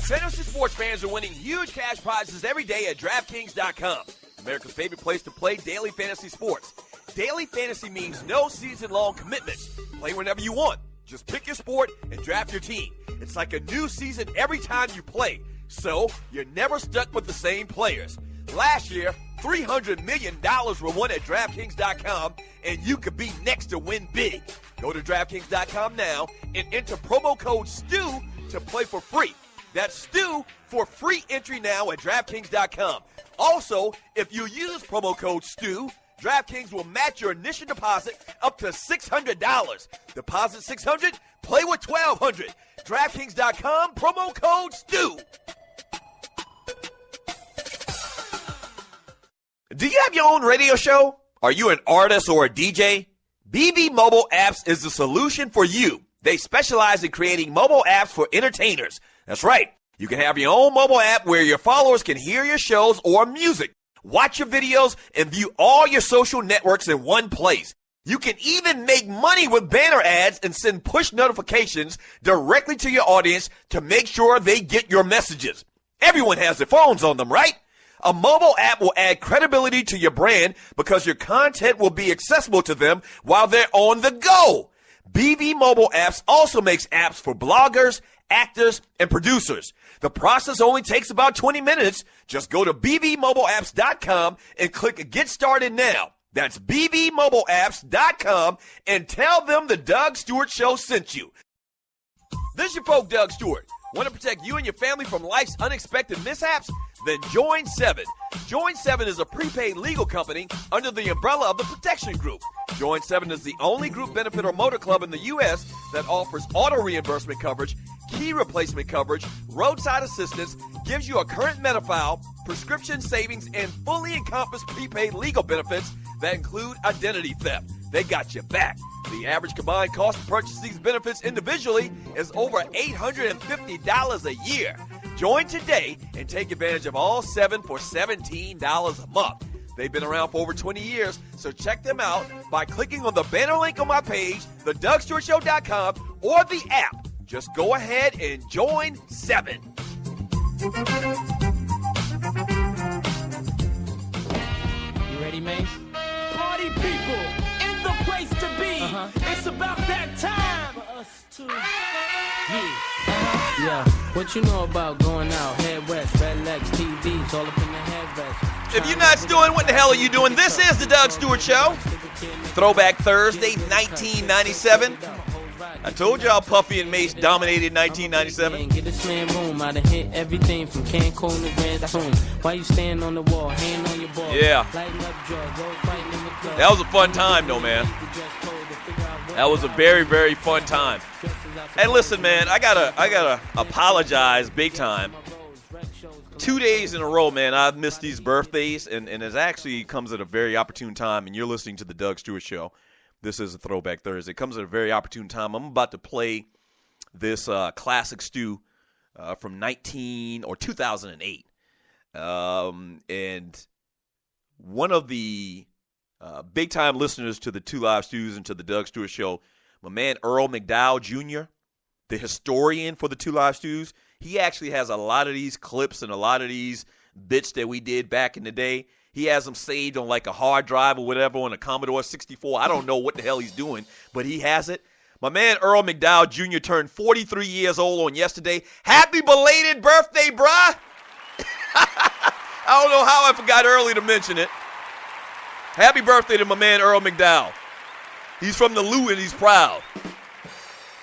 Fantasy sports fans are winning huge cash prizes every day at DraftKings.com. America's favorite place to play daily fantasy sports. Daily fantasy means no season-long commitments. Play whenever you want. Just pick your sport and draft your team. It's like a new season every time you play, so you're never stuck with the same players. Last year, $300 million were won at DraftKings.com, and you could be next to win big. Go to DraftKings.com now and enter promo code STU to play for free. That's STU for free entry now at DraftKings.com. Also, if you use promo code STU, DraftKings will match your initial deposit up to $600. Deposit $600, play with $1,200. DraftKings.com, promo code STU. Do you have your own radio show? Are you an artist or a DJ? BB Mobile Apps is the solution for you. They specialize in creating mobile apps for entertainers. That's right. You can have your own mobile app where your followers can hear your shows or music, watch your videos, and view all your social networks in one place. You can even make money with banner ads and send push notifications directly to your audience to make sure they get your messages. Everyone has their phones on them, right? A mobile app will add credibility to your brand because your content will be accessible to them while they're on the go. BB Mobile Apps also makes apps for bloggers, actors, and producers. The process only takes about 20 minutes. Just go to bbmobileapps.com and click Get Started Now. That's bbmobileapps.com and tell them the Doug Stewart Show sent you. This is your folk, Doug Stewart. Want to protect you and your family from life's unexpected mishaps? Then join 7. Join 7 is a prepaid legal company under the umbrella of the Protection Group. Join 7 is the only group benefit or motor club in the U.S. that offers auto reimbursement coverage, key replacement coverage, roadside assistance, gives you a current Medi-file, prescription savings, and fully encompassed prepaid legal benefits that include identity theft. They got your back. The average combined cost to purchase these benefits individually is over $850 a year. Join today and take advantage of all 7 for $17 a month. They've been around for over 20 years, so check them out by clicking on the banner link on my page, thedougstewartshow.com, or the app. Just go ahead and join 7.
You ready, Mace?
Party people in the place to be. It's about that time for us to.
Yeah, what you know about going out? Head west, red legs, TVs, all up in the headrest.
If you're not doing, what the hell are you doing? This is the Doug Stewart Show. Throwback Thursday, 1997. I told y'all Puffy and Mace dominated 1997.
Get this man room, I done hit everything from Cancun to Grand Tune. Why you stand on the wall, hand on your ball?
Yeah. That was a fun time, though, man. That was a very, very fun time. And listen, man, I gotta apologize big time. 2 days in a row, man, I've missed these birthdays, and it actually comes at a very opportune time, and you're listening to the Doug Stewart Show. This is a Throwback Thursday. It comes at a very opportune time. I'm about to play this classic stew from 2008. And one of the big-time listeners to the Two Live Stews and to the Doug Stewart Show, my man Earl McDowell Jr., the historian for the Two Live Stews, he actually has a lot of these clips and a lot of these bits that we did back in the day. He has them saved on like a hard drive or whatever on a Commodore 64. I don't know what the hell he's doing, but he has it. My man Earl McDowell Jr. turned 43 years old on yesterday. Happy belated birthday, bruh. I don't know how I forgot early to mention it. Happy birthday to my man Earl McDowell. He's from the Lou and he's proud.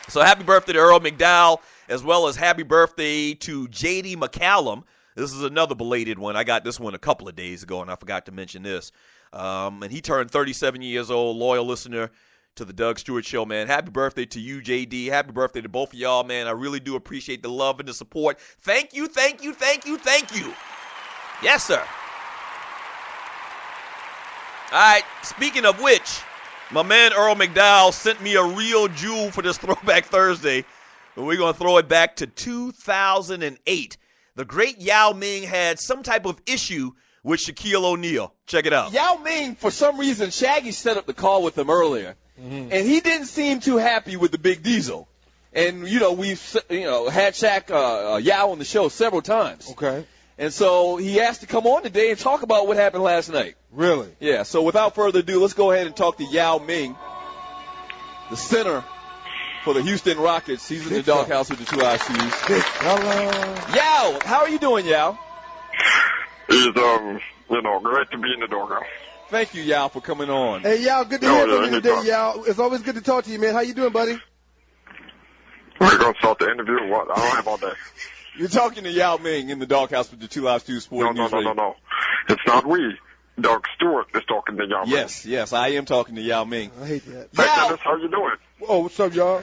So happy birthday to Earl McDowell, as well as happy birthday to J.D. McCallum. This is another belated one. I got this one a couple of days ago, and I forgot to mention this. And he turned 37 years old, loyal listener to the Doug Stewart Show, man. Happy birthday to you, JD. Happy birthday to both of y'all, man. I really do appreciate the love and the support. Thank you, thank you, thank you, thank you. Yes, sir. All right, speaking of which, my man Earl McDowell sent me a real jewel for this Throwback Thursday. And we're going to throw it back to 2008. The great Yao Ming had some type of issue with Shaquille O'Neal. Check it out.
Yao Ming, for some reason, Shaggy set up the call with him earlier, and he didn't seem too happy with the Big Diesel. And, we've, had Shaq, Yao on the show several times.
Okay.
And so he asked to come on today and talk about what happened last night.
Really?
Yeah, so without further ado, let's go ahead and talk to Yao Ming, the center for the Houston Rockets. He's in the doghouse with the 2 Live Stews.
Hello.
Yao, how are you doing, Yao?
It's, great to be in the doghouse.
Thank you, Yao, for coming on.
Hey, Yao, good to hear from you today, Yao. It's always good to talk to you, man. How you doing, buddy?
We're going to start the interview or what? I don't have all day.
You're talking to Yao Ming in the doghouse with the 2 Live Stews Sporting News Radio.
No. It's not we. Doug Stewart is talking to Yao Ming.
Yes, I am talking to Yao Ming.
I hate that.
Hey, Dennis, how you doing?
Oh, what's up, y'all?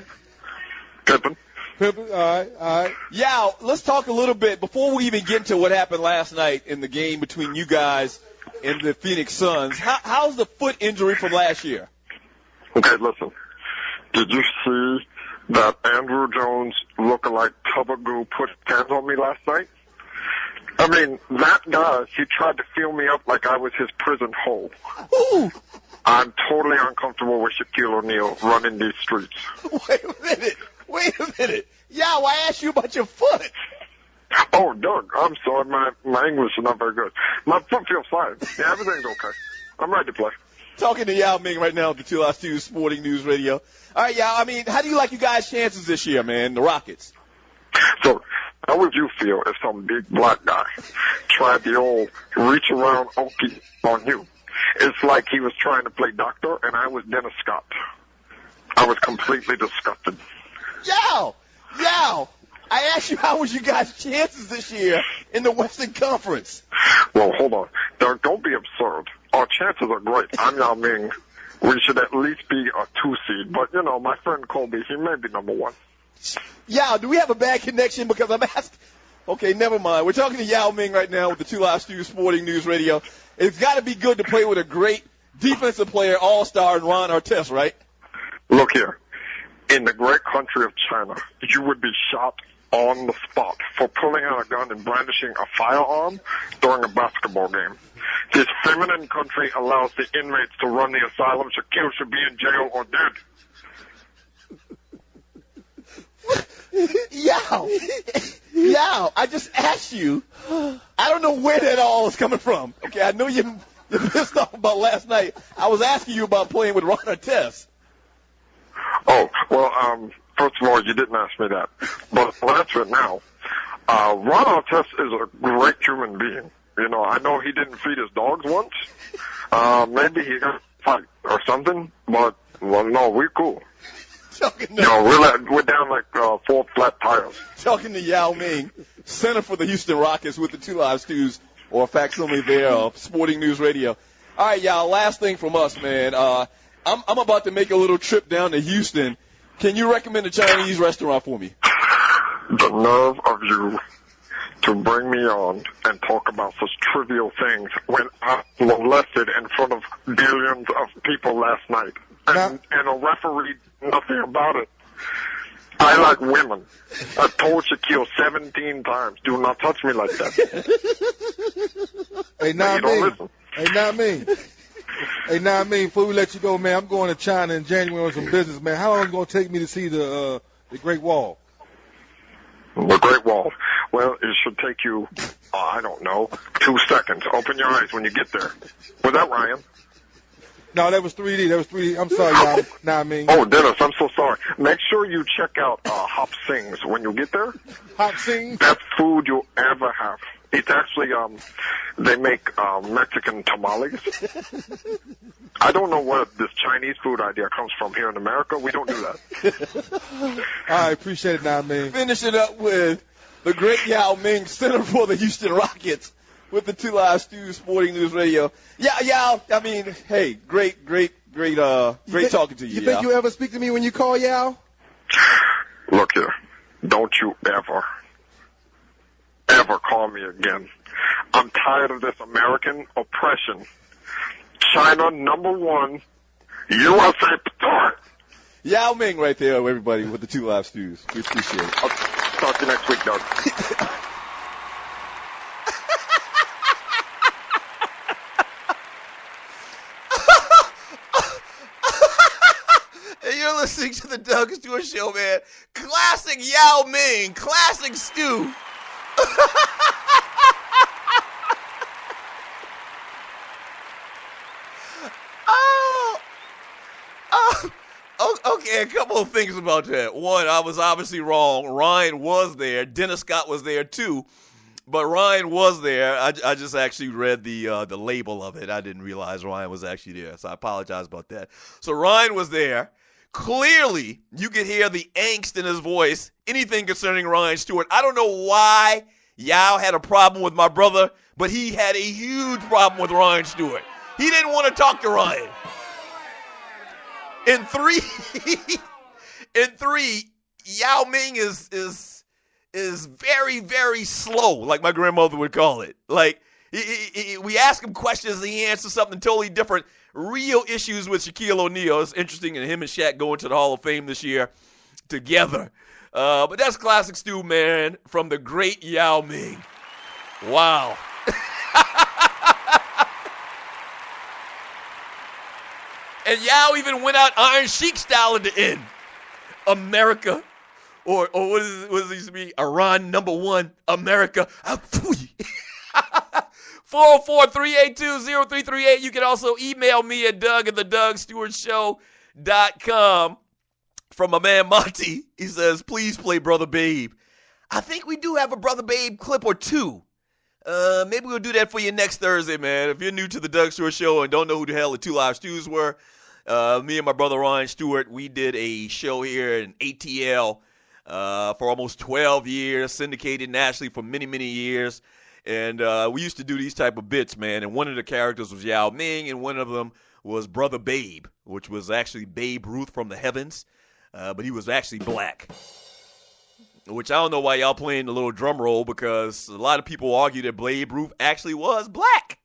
Pimpin'.
All right.
Yao, let's talk a little bit before we even get into what happened last night in the game between you guys and the Phoenix Suns. How's the foot injury from last year?
Okay, listen. Did you see that Andrew Jones looking like Tubagoo put hands on me last night? I mean, that guy, he tried to feel me up like I was his prison hole.
Ooh.
I'm totally uncomfortable with Shaquille O'Neal running these streets.
Wait a minute. Yao, I asked you about your foot.
Oh, Doug, I'm sorry. My English is not very good. My foot feels fine. Yeah, everything's okay. I'm ready to play.
Talking to Yao Ming right now at the 2 Live Stews Sporting News Radio. All right, Yao, I mean, how do you like you guys' chances this year, man, the Rockets?
So, how would you feel if some big black guy tried the old reach around okie on you? It's like he was trying to play doctor and I was Dennis Scott. I was completely disgusted.
Yao, I asked you how was you guys' chances this year in the Western Conference?
Well, hold on. Doug, don't be absurd. Our chances are great. I'm Yao Ming. We should at least be a 2 seed. But, my friend Colby, he may be number 1.
Yao, do we have a bad connection? Because I'm asking. Okay, never mind. We're talking to Yao Ming right now with the 2 Live Stews Sporting News Radio. It's got to be good to play with a great defensive player, all-star, and Ron Artest, right?
Look here. In the great country of China, you would be shot on the spot for pulling out a gun and brandishing a firearm during a basketball game. This feminine country allows the inmates to run the asylum. Shaquille should be in jail or dead.
Yao, I just asked you. I don't know where that all is coming from. Okay, I know you're pissed off about last night. I was asking you about playing with Ron Artest.
Oh, well, first of all, you didn't ask me that. But I'll answer it now. Ron Artest is a great human being. I know he didn't feed his dogs once. Maybe he got a fight or something. But, no, we're cool. We're down like 4 flat tires.
Talking to Yao Ming, center for the Houston Rockets with the 2 Live Stews, or facsimile there of Sporting News Radio. All right, Yao, last thing from us, man. I'm about to make a little trip down to Houston. Can you recommend a Chinese restaurant for me?
The nerve of you to bring me on and talk about such trivial things when I molested in front of billions of people last night. And a referee nothing about it. I like women. I told Shaquille 17 times, do not touch me like that.
Hey, not me. Before we let you go, man, I'm going to China in January on some business, man. How long is it going to take me to see the Great Wall?
The Great Wall. Well, it should take you, I don't know, 2 seconds. Open your eyes when you get there. Was that Ryan?
No, that was 3D. I'm sorry, y'all. Nah, I mean.
Oh, Dennis, I'm so sorry. Make sure you check out Hop Sings when you get there.
Hop Sings?
Best food you'll ever have. It's actually, they make Mexican tamales. I don't know where this Chinese food idea comes from here in America. We don't do that.
All right, appreciate it now, man.
Finish it up with the great Yao Ming, center for the Houston Rockets, with the 2 Live Stews Sporting News Radio. Yao, I mean, hey, great talking to you.
You think you ever speak to me when you call, Yao?
Look here, don't you ever call me again. I'm tired of this American oppression. China #1, USA.
Yao Ming right there, everybody, with the 2 Live Stews. We appreciate it.
I'll talk to you next week, Doug.
You're listening to the Doug Stewart Show, man. Classic Yao Ming. Classic Stu. Okay. Okay, a couple of things about that. One, I was obviously wrong. Ryan was there. Dennis Scott was there too. But Ryan was there. I just actually read the label of it. I didn't realize Ryan was actually there, so I apologize about that. So Ryan was there. Clearly, you could hear the angst in his voice, anything concerning Ryan Stewart. I don't know why Yao had a problem with my brother, but he had a huge problem with Ryan Stewart. He didn't want to talk to Ryan. In three, Yao Ming is very, very slow, like my grandmother would call it. Like, we ask him questions and he answers something totally different. Real issues with Shaquille O'Neal. It's interesting, and him and Shaq going to the Hall of Fame this year together. But that's classic Stu, man, from the great Yao Ming. Wow. And Yao even went out Iron Sheik style at the end. America. Or what does it used to be? Iran #1, America. 404-382-0338. You can also email me at Doug@theDougStewartShow.com. From my man Monty, he says, please play Brother Babe. I think we do have a Brother Babe clip or two. Maybe we'll do that for you next Thursday, man. If you're new to the Doug Stewart Show and don't know who the hell the Two Live Stews were, me and my brother Ryan Stewart, we did a show here in ATL for almost 12 years, syndicated nationally for many, many years. And we used to do these type of bits, man. And one of the characters was Yao Ming, and one of them was Brother Babe, which was actually Babe Ruth from the heavens. But he was actually black. Which I don't know why y'all playing the little drum roll, because a lot of people argue that Babe Ruth actually was black.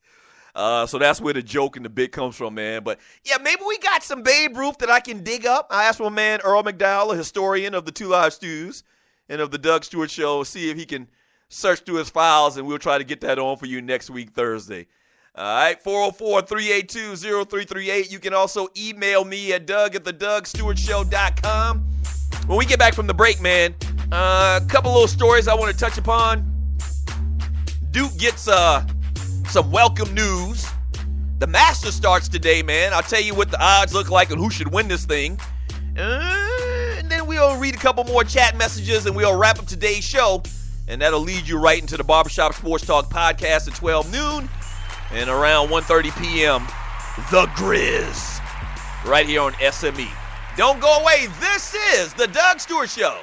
So that's where the joke and the bit comes from, man. But, yeah, maybe we got some Babe Ruth that I can dig up. I asked my man Earl McDowell, a historian of the Two Live Stews and of the Doug Stewart Show, see if he can search through his files, and we'll try to get that on for you next week, Thursday. All right, 404-382-0338. You can also email me at Doug@theDougStewartShow.com. When we get back from the break, man, a couple little stories I want to touch upon. Duke gets some welcome news. The Masters starts today, man. I'll tell you what the odds look like and who should win this thing. And then we'll read a couple more chat messages, and we'll wrap up today's show. And that'll lead you right into the Barbershop Sports Talk podcast at 12 noon. And around 1:30 p.m., The Grizz, right here on SME. Don't go away. This is The Doug Stewart Show.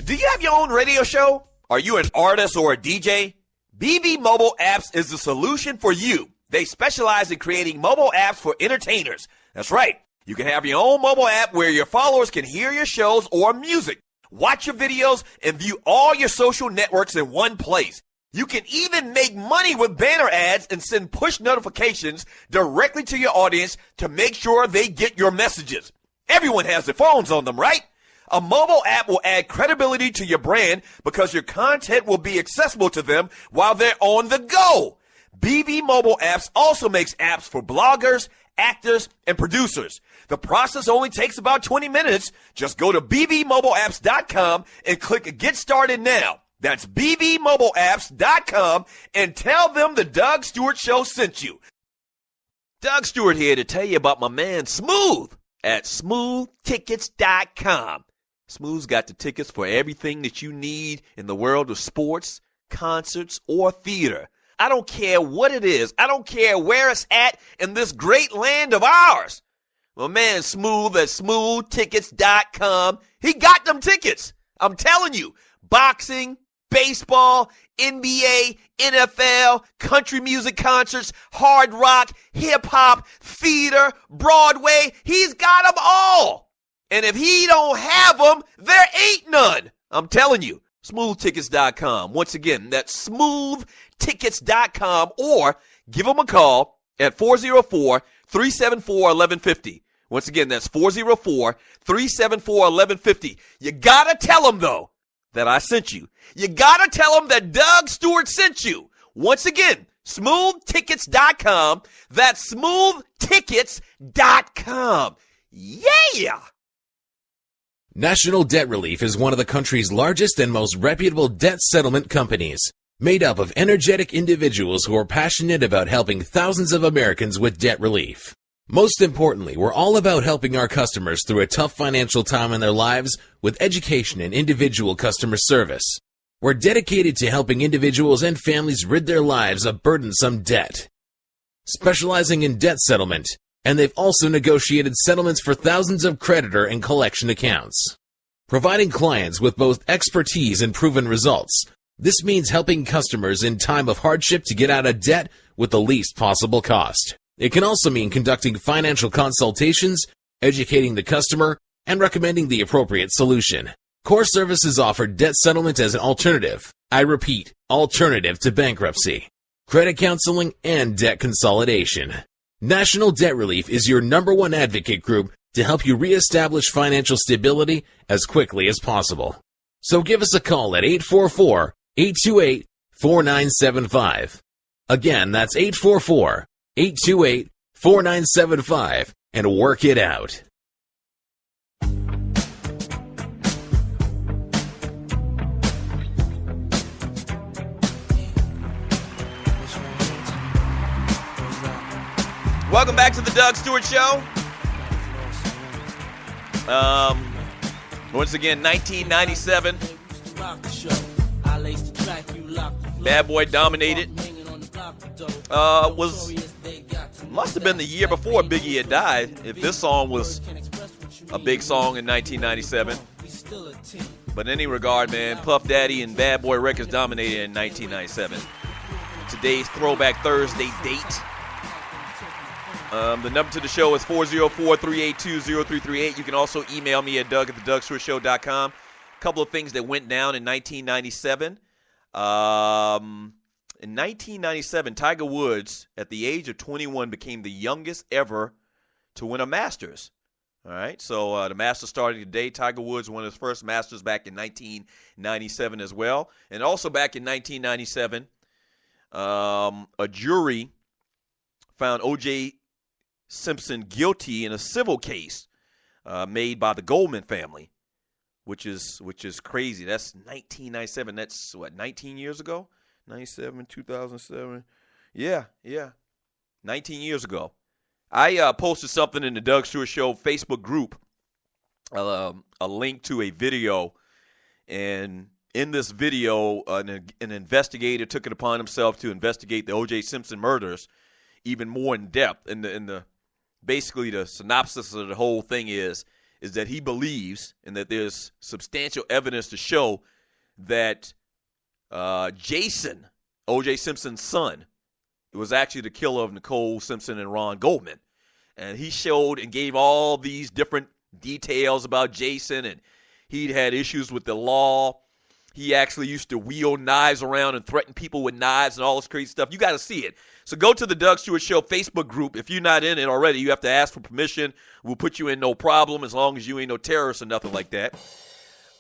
Do you have your own radio show? Are you an artist or a DJ? BB Mobile Apps is the solution for you. They specialize in creating mobile apps for entertainers. That's right. You can have your own mobile app where your followers can hear your shows or music, watch your videos, and view all your social networks in one place. You can even make money with banner ads and send push notifications directly to your audience to make sure they get your messages. Everyone has their phones on them, right? A mobile app will add credibility to your brand because your content will be accessible to them while they're on the go. BB Mobile Apps also makes apps for bloggers, actors, and producers. The process only takes about 20 minutes. Just go to bbmobileapps.com and click Get Started Now. That's bbmobileapps.com and tell them the Doug Stewart Show sent you. Doug Stewart here to tell you about my man Smooth at smoothtickets.com. Smooth's got the tickets for everything that you need in the world of sports, concerts, or theater. I don't care what it is. I don't care where it's at in this great land of ours. My man Smooth at smoothtickets.com, he got them tickets. I'm telling you, boxing, baseball, NBA, NFL, country music concerts, hard rock, hip-hop, theater, Broadway, he's got them all. And if he don't have them, there ain't none. I'm telling you, smoothtickets.com. Once again, that's smoothtickets.com, or give him a call at 404-374-1150. Once again, that's 404-374-1150. You got to tell them, though, that I sent you. You got to tell them that Doug Stewart sent you. Once again, smoothtickets.com. That's smoothtickets.com. Yeah!
National Debt Relief is one of the country's largest and most reputable debt settlement companies, made up of energetic individuals who are passionate about helping thousands of Americans with debt relief. Most importantly, we're all about helping our customers through a tough financial time in their lives with education and individual customer service. We're dedicated to helping individuals and families rid their lives of burdensome debt. Specializing in debt settlement, and they've also negotiated settlements for thousands of creditor and collection accounts. Providing clients with both expertise and proven results, this means helping customers in time of hardship to get out of debt with the least possible cost. It can also mean conducting financial consultations, educating the customer, and recommending the appropriate solution. Core Services offer debt settlement as an alternative. I repeat, alternative to bankruptcy, credit counseling, and debt consolidation. National Debt Relief is your #1 advocate group to help you reestablish financial stability as quickly as possible. So give us a call at 844-828-4975. Again, that's 844-828-4975 and work it out.
Welcome back to the Doug Stewart Show. Once again, 1997. Bad Boy dominated. Must have been the year before Biggie had died, if this song was a big song in 1997. But in any regard, man, Puff Daddy and Bad Boy Records dominated in 1997. Today's Throwback Thursday date. The number to the show is 404-382-0338. You can also email me at doug@thedougstewartshow.com. A couple of things that went down in 1997. In 1997, Tiger Woods, at the age of 21, became the youngest ever to win a Masters. All right, so the Masters started today. Tiger Woods won his first Masters back in 1997 as well. And also back in 1997, a jury found O.J. Simpson guilty in a civil case made by the Goldman family, which is crazy. That's 1997. That's, 19 years ago? 97, 2007. Yeah. 19 years ago. I posted something in the Doug Stewart Show Facebook group, a link to a video, and in this video, an investigator took it upon himself to investigate the O.J. Simpson murders even more in depth. And basically the synopsis of the whole thing is that he believes, and that there's substantial evidence to show that Jason, O.J. Simpson's son, was actually the killer of Nicole Simpson and Ron Goldman. And he showed and gave all these different details about Jason, and he'd had issues with the law. He actually used to wield knives around and threaten people with knives and all this crazy stuff. You got to see it. So go to the Doug Stewart Show Facebook group. If you're not in it already, you have to ask for permission. We'll put you in, no problem, as long as you ain't no terrorist or nothing like that.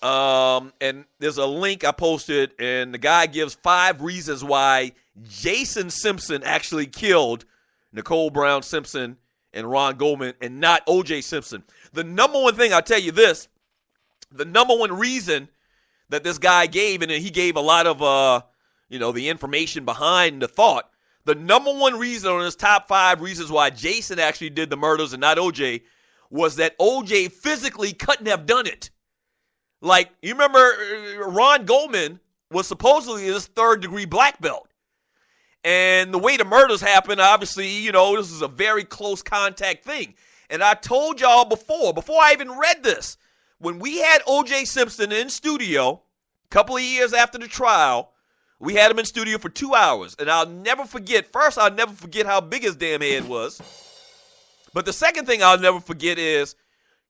And there's a link I posted, and the guy gives 5 reasons why Jason Simpson actually killed Nicole Brown Simpson and Ron Goldman and not O.J. Simpson. The number one thing, I'll tell you this, the number one reason that this guy gave, and he gave a lot of, the information behind the thought, the number one reason on his top 5 reasons why Jason actually did the murders and not O.J. was that O.J. physically couldn't have done it. Like, you remember Ron Goldman was supposedly his 3rd-degree black belt. And the way the murders happened, obviously, this is a very close contact thing. And I told y'all before I even read this, when we had O.J. Simpson in studio a couple of years after the trial, we had him in studio for 2 hours. And I'll never forget how big his damn head was. But the second thing I'll never forget is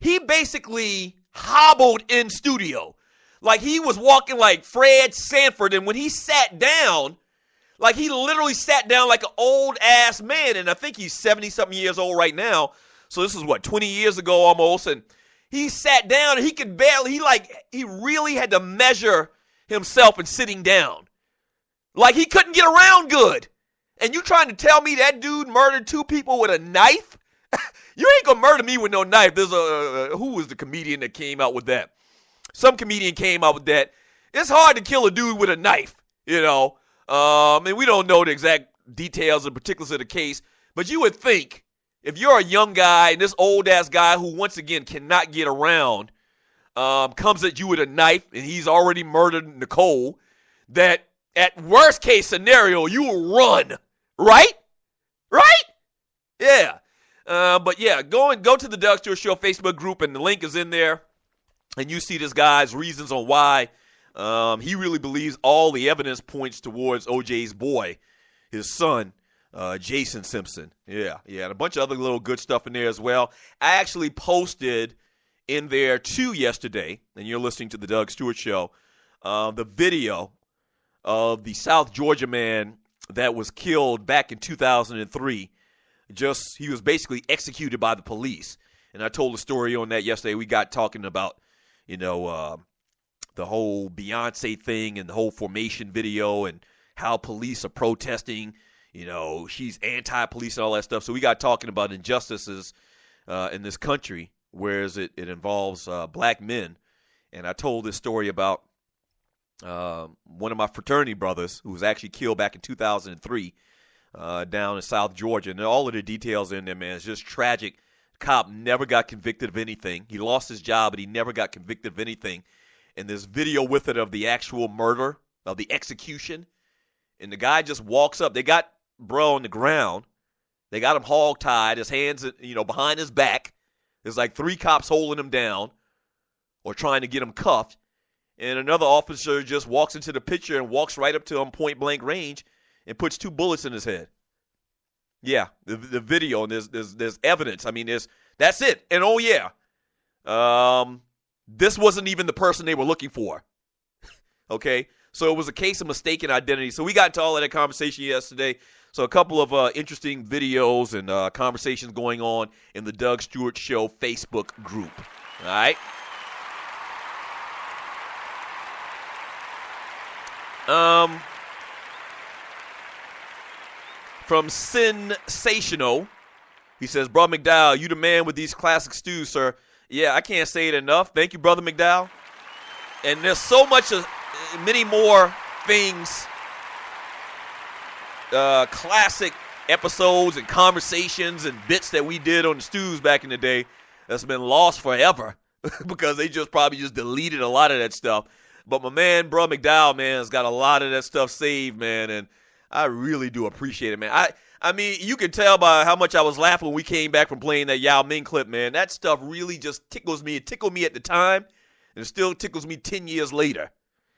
he basically hobbled in studio. Like he was walking like Fred Sanford. And when he sat down, like he literally sat down like an old ass man. And I think he's 70-something years old right now. So this is 20 years ago almost, and he sat down and he could barely, he really had to measure himself in sitting down. Like he couldn't get around good. And you trying to tell me that dude murdered 2 people with a knife? You ain't gonna murder me with no knife. There's who was the comedian that came out with that? Some comedian came out with that. It's hard to kill a dude with a knife, you know. And we don't know the exact details and particulars of the case, but you would think if you're a young guy and this old-ass guy who, once again, cannot get around comes at you with a knife and he's already murdered Nicole, that at worst-case scenario, you will run, right? Right? Yeah. But yeah, go to the Doug Stewart Show Facebook group, and the link is in there. And you see this guy's reasons on why he really believes all the evidence points towards OJ's boy, his son, Jason Simpson. Yeah, and a bunch of other little good stuff in there as well. I actually posted in there too yesterday, and you're listening to the Doug Stewart Show, the video of the South Georgia man that was killed back in 2003. He was basically executed by the police. And I told a story on that yesterday. We got talking about, the whole Beyonce thing and the whole Formation video and how police are protesting. She's anti-police and all that stuff. So we got talking about injustices in this country, whereas it involves black men. And I told this story about one of my fraternity brothers who was actually killed back in 2003. Down in South Georgia, and all of the details in there, man. It's just tragic. Cop never got convicted of anything. He lost his job, but he never got convicted of anything. And there's video with it of the actual murder, of the execution, and the guy just walks up. They got bro on the ground. They got him hog-tied, his hands, behind his back. There's like 3 cops holding him down or trying to get him cuffed, and another officer just walks into the picture and walks right up to him point-blank range and puts 2 bullets in his head. Yeah, the video, and there's evidence. I mean, that's it. And oh yeah, this wasn't even the person they were looking for. Okay, so it was a case of mistaken identity. So we got into all of that conversation yesterday. So a couple of interesting videos and conversations going on in the Doug Stewart Show Facebook group. All right. From Sensational, he says, Brother McDowell, you the man with these classic stews, sir. Yeah, I can't say it enough. Thank you, Brother McDowell. And there's so much, many more things, classic episodes and conversations and bits that we did on the stews back in the day that's been lost forever because they probably deleted a lot of that stuff. But my man, Brother McDowell, man, has got a lot of that stuff saved, man, and I really do appreciate it, man. I mean, you can tell by how much I was laughing when we came back from playing that Yao Ming clip, man. That stuff really just tickles me. It tickled me at the time, and it still tickles me 10 years later,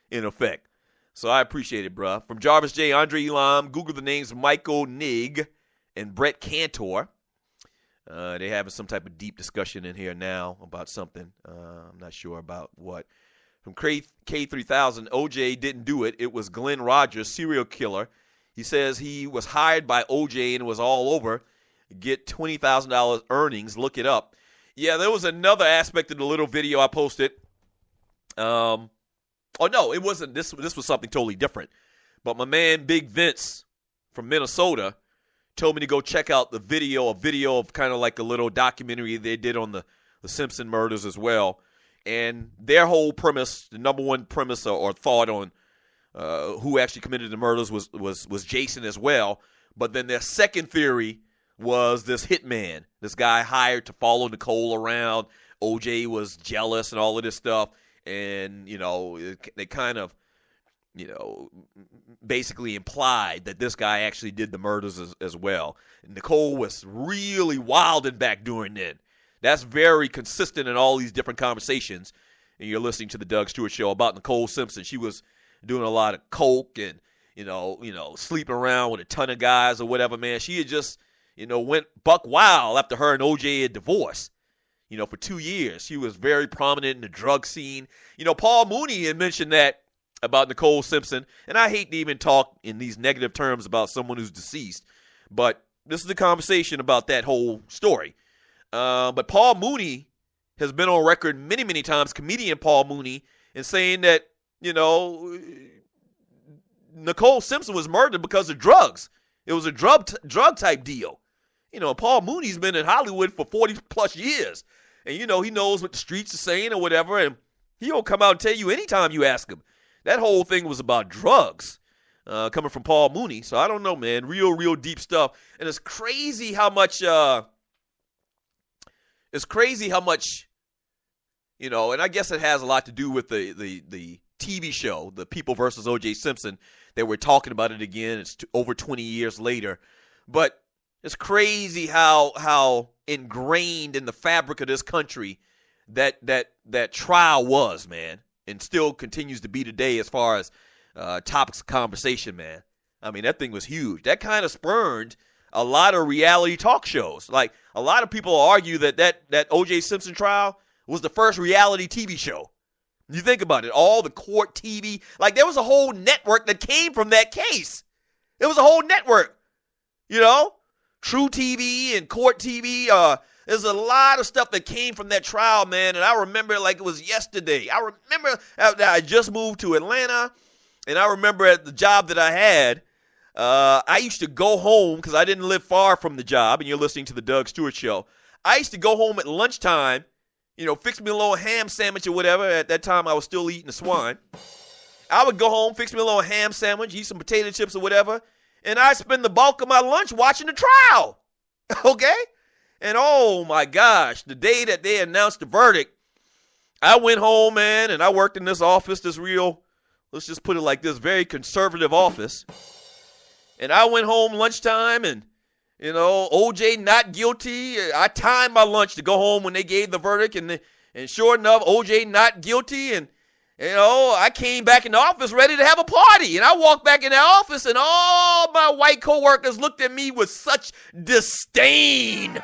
in effect. So I appreciate it, bruh. From Jarvis J., Andre Elam, Google the names Michael Nig and Brett Cantor. They're having some type of deep discussion in here now about something. I'm not sure about what. From K3000, OJ didn't do it. It was Glenn Rogers, serial killer. He says he was hired by OJ and it was all over. Get $20,000 earnings. Look it up. Yeah, there was another aspect of the little video I posted. Oh, no, it wasn't. This was something totally different. But my man, Big Vince from Minnesota, told me to go check out a video of kind of like a little documentary they did on the Simpson murders as well. And their whole premise, the number one premise or thought on who actually committed the murders was Jason as well. But then their second theory was this hitman, this guy hired to follow Nicole around. OJ was jealous and all of this stuff. And, they kind of, basically implied that this guy actually did the murders as well. And Nicole was really wilding back during then. That's very consistent in all these different conversations. And you're listening to the Doug Stewart Show about Nicole Simpson. She was doing a lot of coke and, sleeping around with a ton of guys or whatever, man. She had just, went buck wild after her and OJ had divorced. For 2 years. She was very prominent in the drug scene. Paul Mooney had mentioned that about Nicole Simpson. And I hate to even talk in these negative terms about someone who's deceased. But this is the conversation about that whole story. But Paul Mooney has been on record many, many times, comedian Paul Mooney, in saying that, Nicole Simpson was murdered because of drugs. It was a drug type deal. Paul Mooney's been in Hollywood for 40 plus years. And, he knows what the streets are saying or whatever. And he'll come out and tell you anytime you ask him. That whole thing was about drugs coming from Paul Mooney. So I don't know, man. Real, real deep stuff. And it's crazy how much, and I guess it has a lot to do with the TV show, The People versus O.J. Simpson, that we're talking about it again. It's over 20 years later. But it's crazy how ingrained in the fabric of this country that trial was, man, and still continues to be today as far as topics of conversation, man. I mean, that thing was huge. That kind of spurned a lot of reality talk shows. Like, a lot of people argue that O.J. Simpson trial was the first reality TV show. You think about it, all the court TV. Like, there was a whole network that came from that case. It was a whole network, True TV and Court TV. There's a lot of stuff that came from that trial, man. And I remember it like it was yesterday. I remember that I just moved to Atlanta, and I remember at the job that I had, I used to go home because I didn't live far from the job, and you're listening to the Doug Stewart Show. I used to go home at lunchtime, fix me a little ham sandwich or whatever. At that time, I was still eating the swine. I would go home, fix me a little ham sandwich, eat some potato chips or whatever, and I'd spend the bulk of my lunch watching the trial, okay? And oh, my gosh, the day that they announced the verdict, I went home, man, and I worked in this office, this real, let's just put it like this, very conservative office. And I went home lunchtime and, OJ not guilty. I timed my lunch to go home when they gave the verdict. And sure enough, OJ not guilty. And, I came back in the office ready to have a party. And I walked back in the office and all my white coworkers looked at me with such disdain.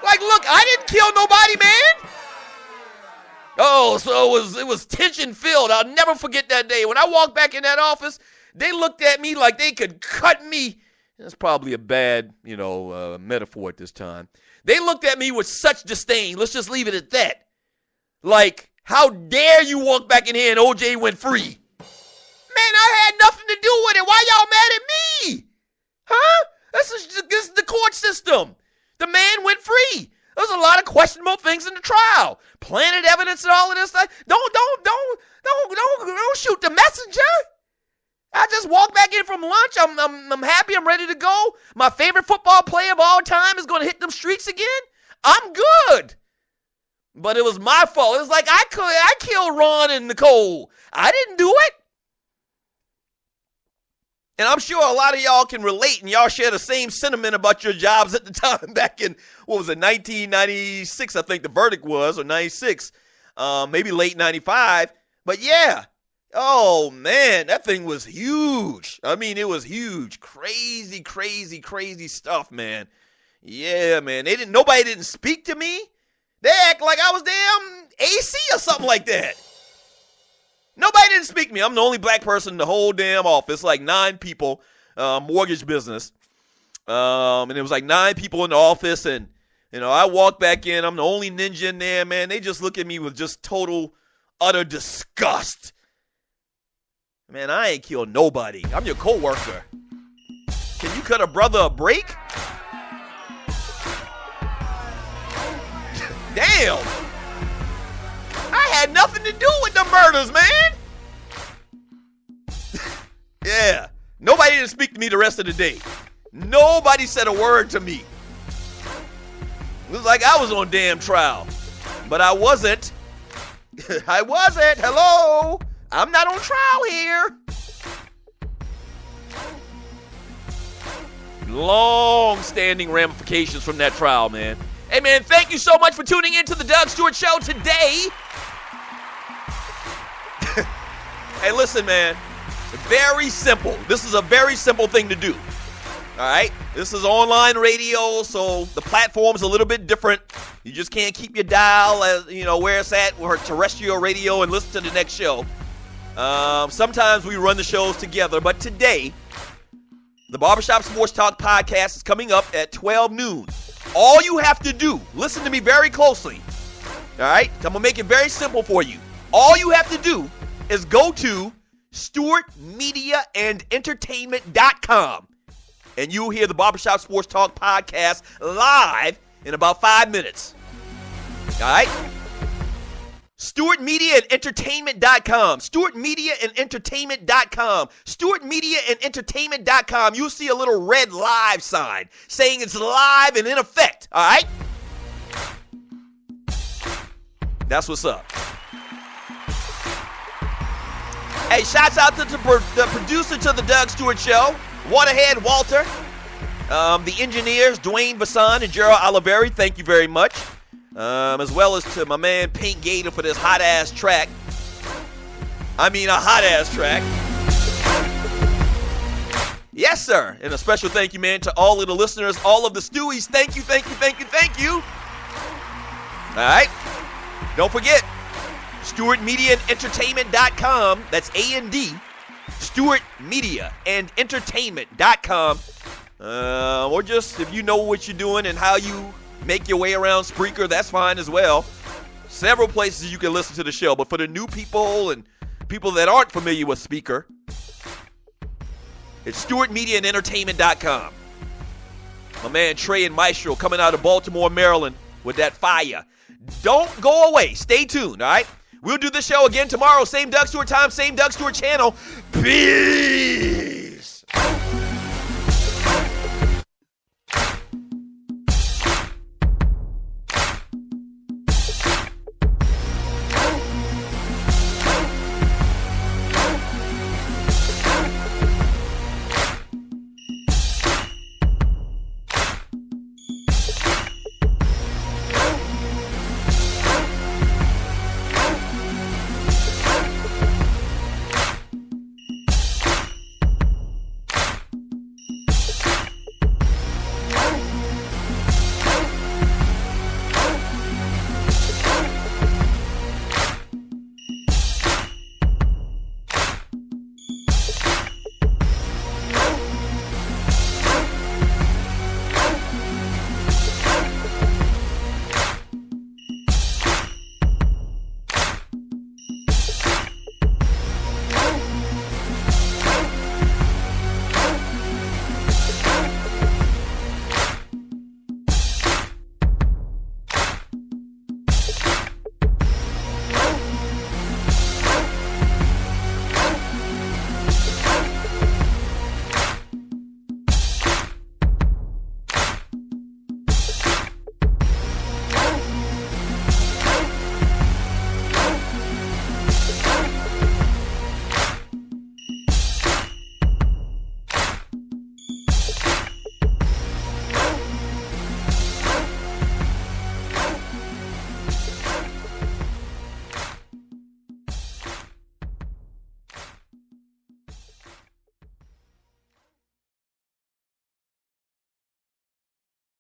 Like, look, I didn't kill nobody, man. Oh, so it was tension filled. I'll never forget that day. When I walked back in that office, they looked at me like they could cut me. That's probably a bad, metaphor at this time. They looked at me with such disdain. Let's just leave it at that. Like, how dare you walk back in here and OJ went free? Man, I had nothing to do with it. Why y'all mad at me? Huh? This is the court system. The man went free. There's a lot of questionable things in the trial. Planted evidence and all of this stuff. Don't shoot the messenger. I just walked back in from lunch. I'm happy. I'm ready to go. My favorite football player of all time is going to hit them streets again. I'm good. But it was my fault. It was like I killed Ron and Nicole. I didn't do it. And I'm sure a lot of y'all can relate, and y'all share the same sentiment about your jobs at the time back in, 1996, I think the verdict was, or 96, maybe late 95. But yeah, oh man, that thing was huge. I mean, it was huge. Crazy, crazy, crazy stuff, man. Yeah, man. Nobody didn't speak to me. They act like I was damn AC or something like that. Nobody didn't speak to me. I'm the only black person in the whole damn office, like 9 people, mortgage business. And it was like 9 people in the office, and, I walked back in. I'm the only ninja in there, man. They just look at me with just total, utter disgust. Man, I ain't killed nobody. I'm your coworker. Can you cut a brother a break? Damn. I had nothing to do with the murders, man. Yeah. Nobody didn't speak to me the rest of the day. Nobody said a word to me. It was like I was on damn trial. But I wasn't. I wasn't. Hello. I'm not on trial here. Long-standing ramifications from that trial, man. Hey, man, thank you so much for tuning in to the Doug Stewart Show today. Hey, listen, man. Very simple. This is a very simple thing to do. All right? This is online radio, so the platform's a little bit different. You just can't keep your dial, where it's at, or terrestrial radio, and listen to the next show. Sometimes we run the shows together, but today, The Barbershop Sports Talk podcast is coming up at 12 noon. All you have to do, listen to me very closely, all right? I'm going to make it very simple for you. All you have to do is go to StewartMediaandEntertainment.com, and you'll hear the Barbershop Sports Talk podcast live in about 5 minutes. All right? StewartMediaandEntertainment.com. StewartMediaandEntertainment.com. StewartMediaandEntertainment.com. You'll see a little red live sign saying it's live and in effect. All right? That's what's up. Hey, shouts out to the producer to the Doug Stewart Show, Waterhead Walter, the engineers, Dwayne Bassan and Gerald Oliveri. Thank you very much. As well as to my man Pink Gator for this hot-ass track. I mean, a hot-ass track. Yes, sir. And a special thank you, man, to all of the listeners, all of the Stewies. Thank you, thank you, thank you, thank you. All right. Don't forget, StewartMediaandEntertainment.com. That's A-N-D. StewartMediaandEntertainment.com. Or just if you know what you're doing and how you make your way around Spreaker, that's fine as well. Several places you can listen to the show. But for the new people and people that aren't familiar with Spreaker, it's StewartMediaandEntertainment.com. My man Trey and Maestro coming out of Baltimore, Maryland with that fire. Don't go away. Stay tuned, all right? We'll do the show again tomorrow. Same Doug Stewart time, same Doug Stewart channel. Peace.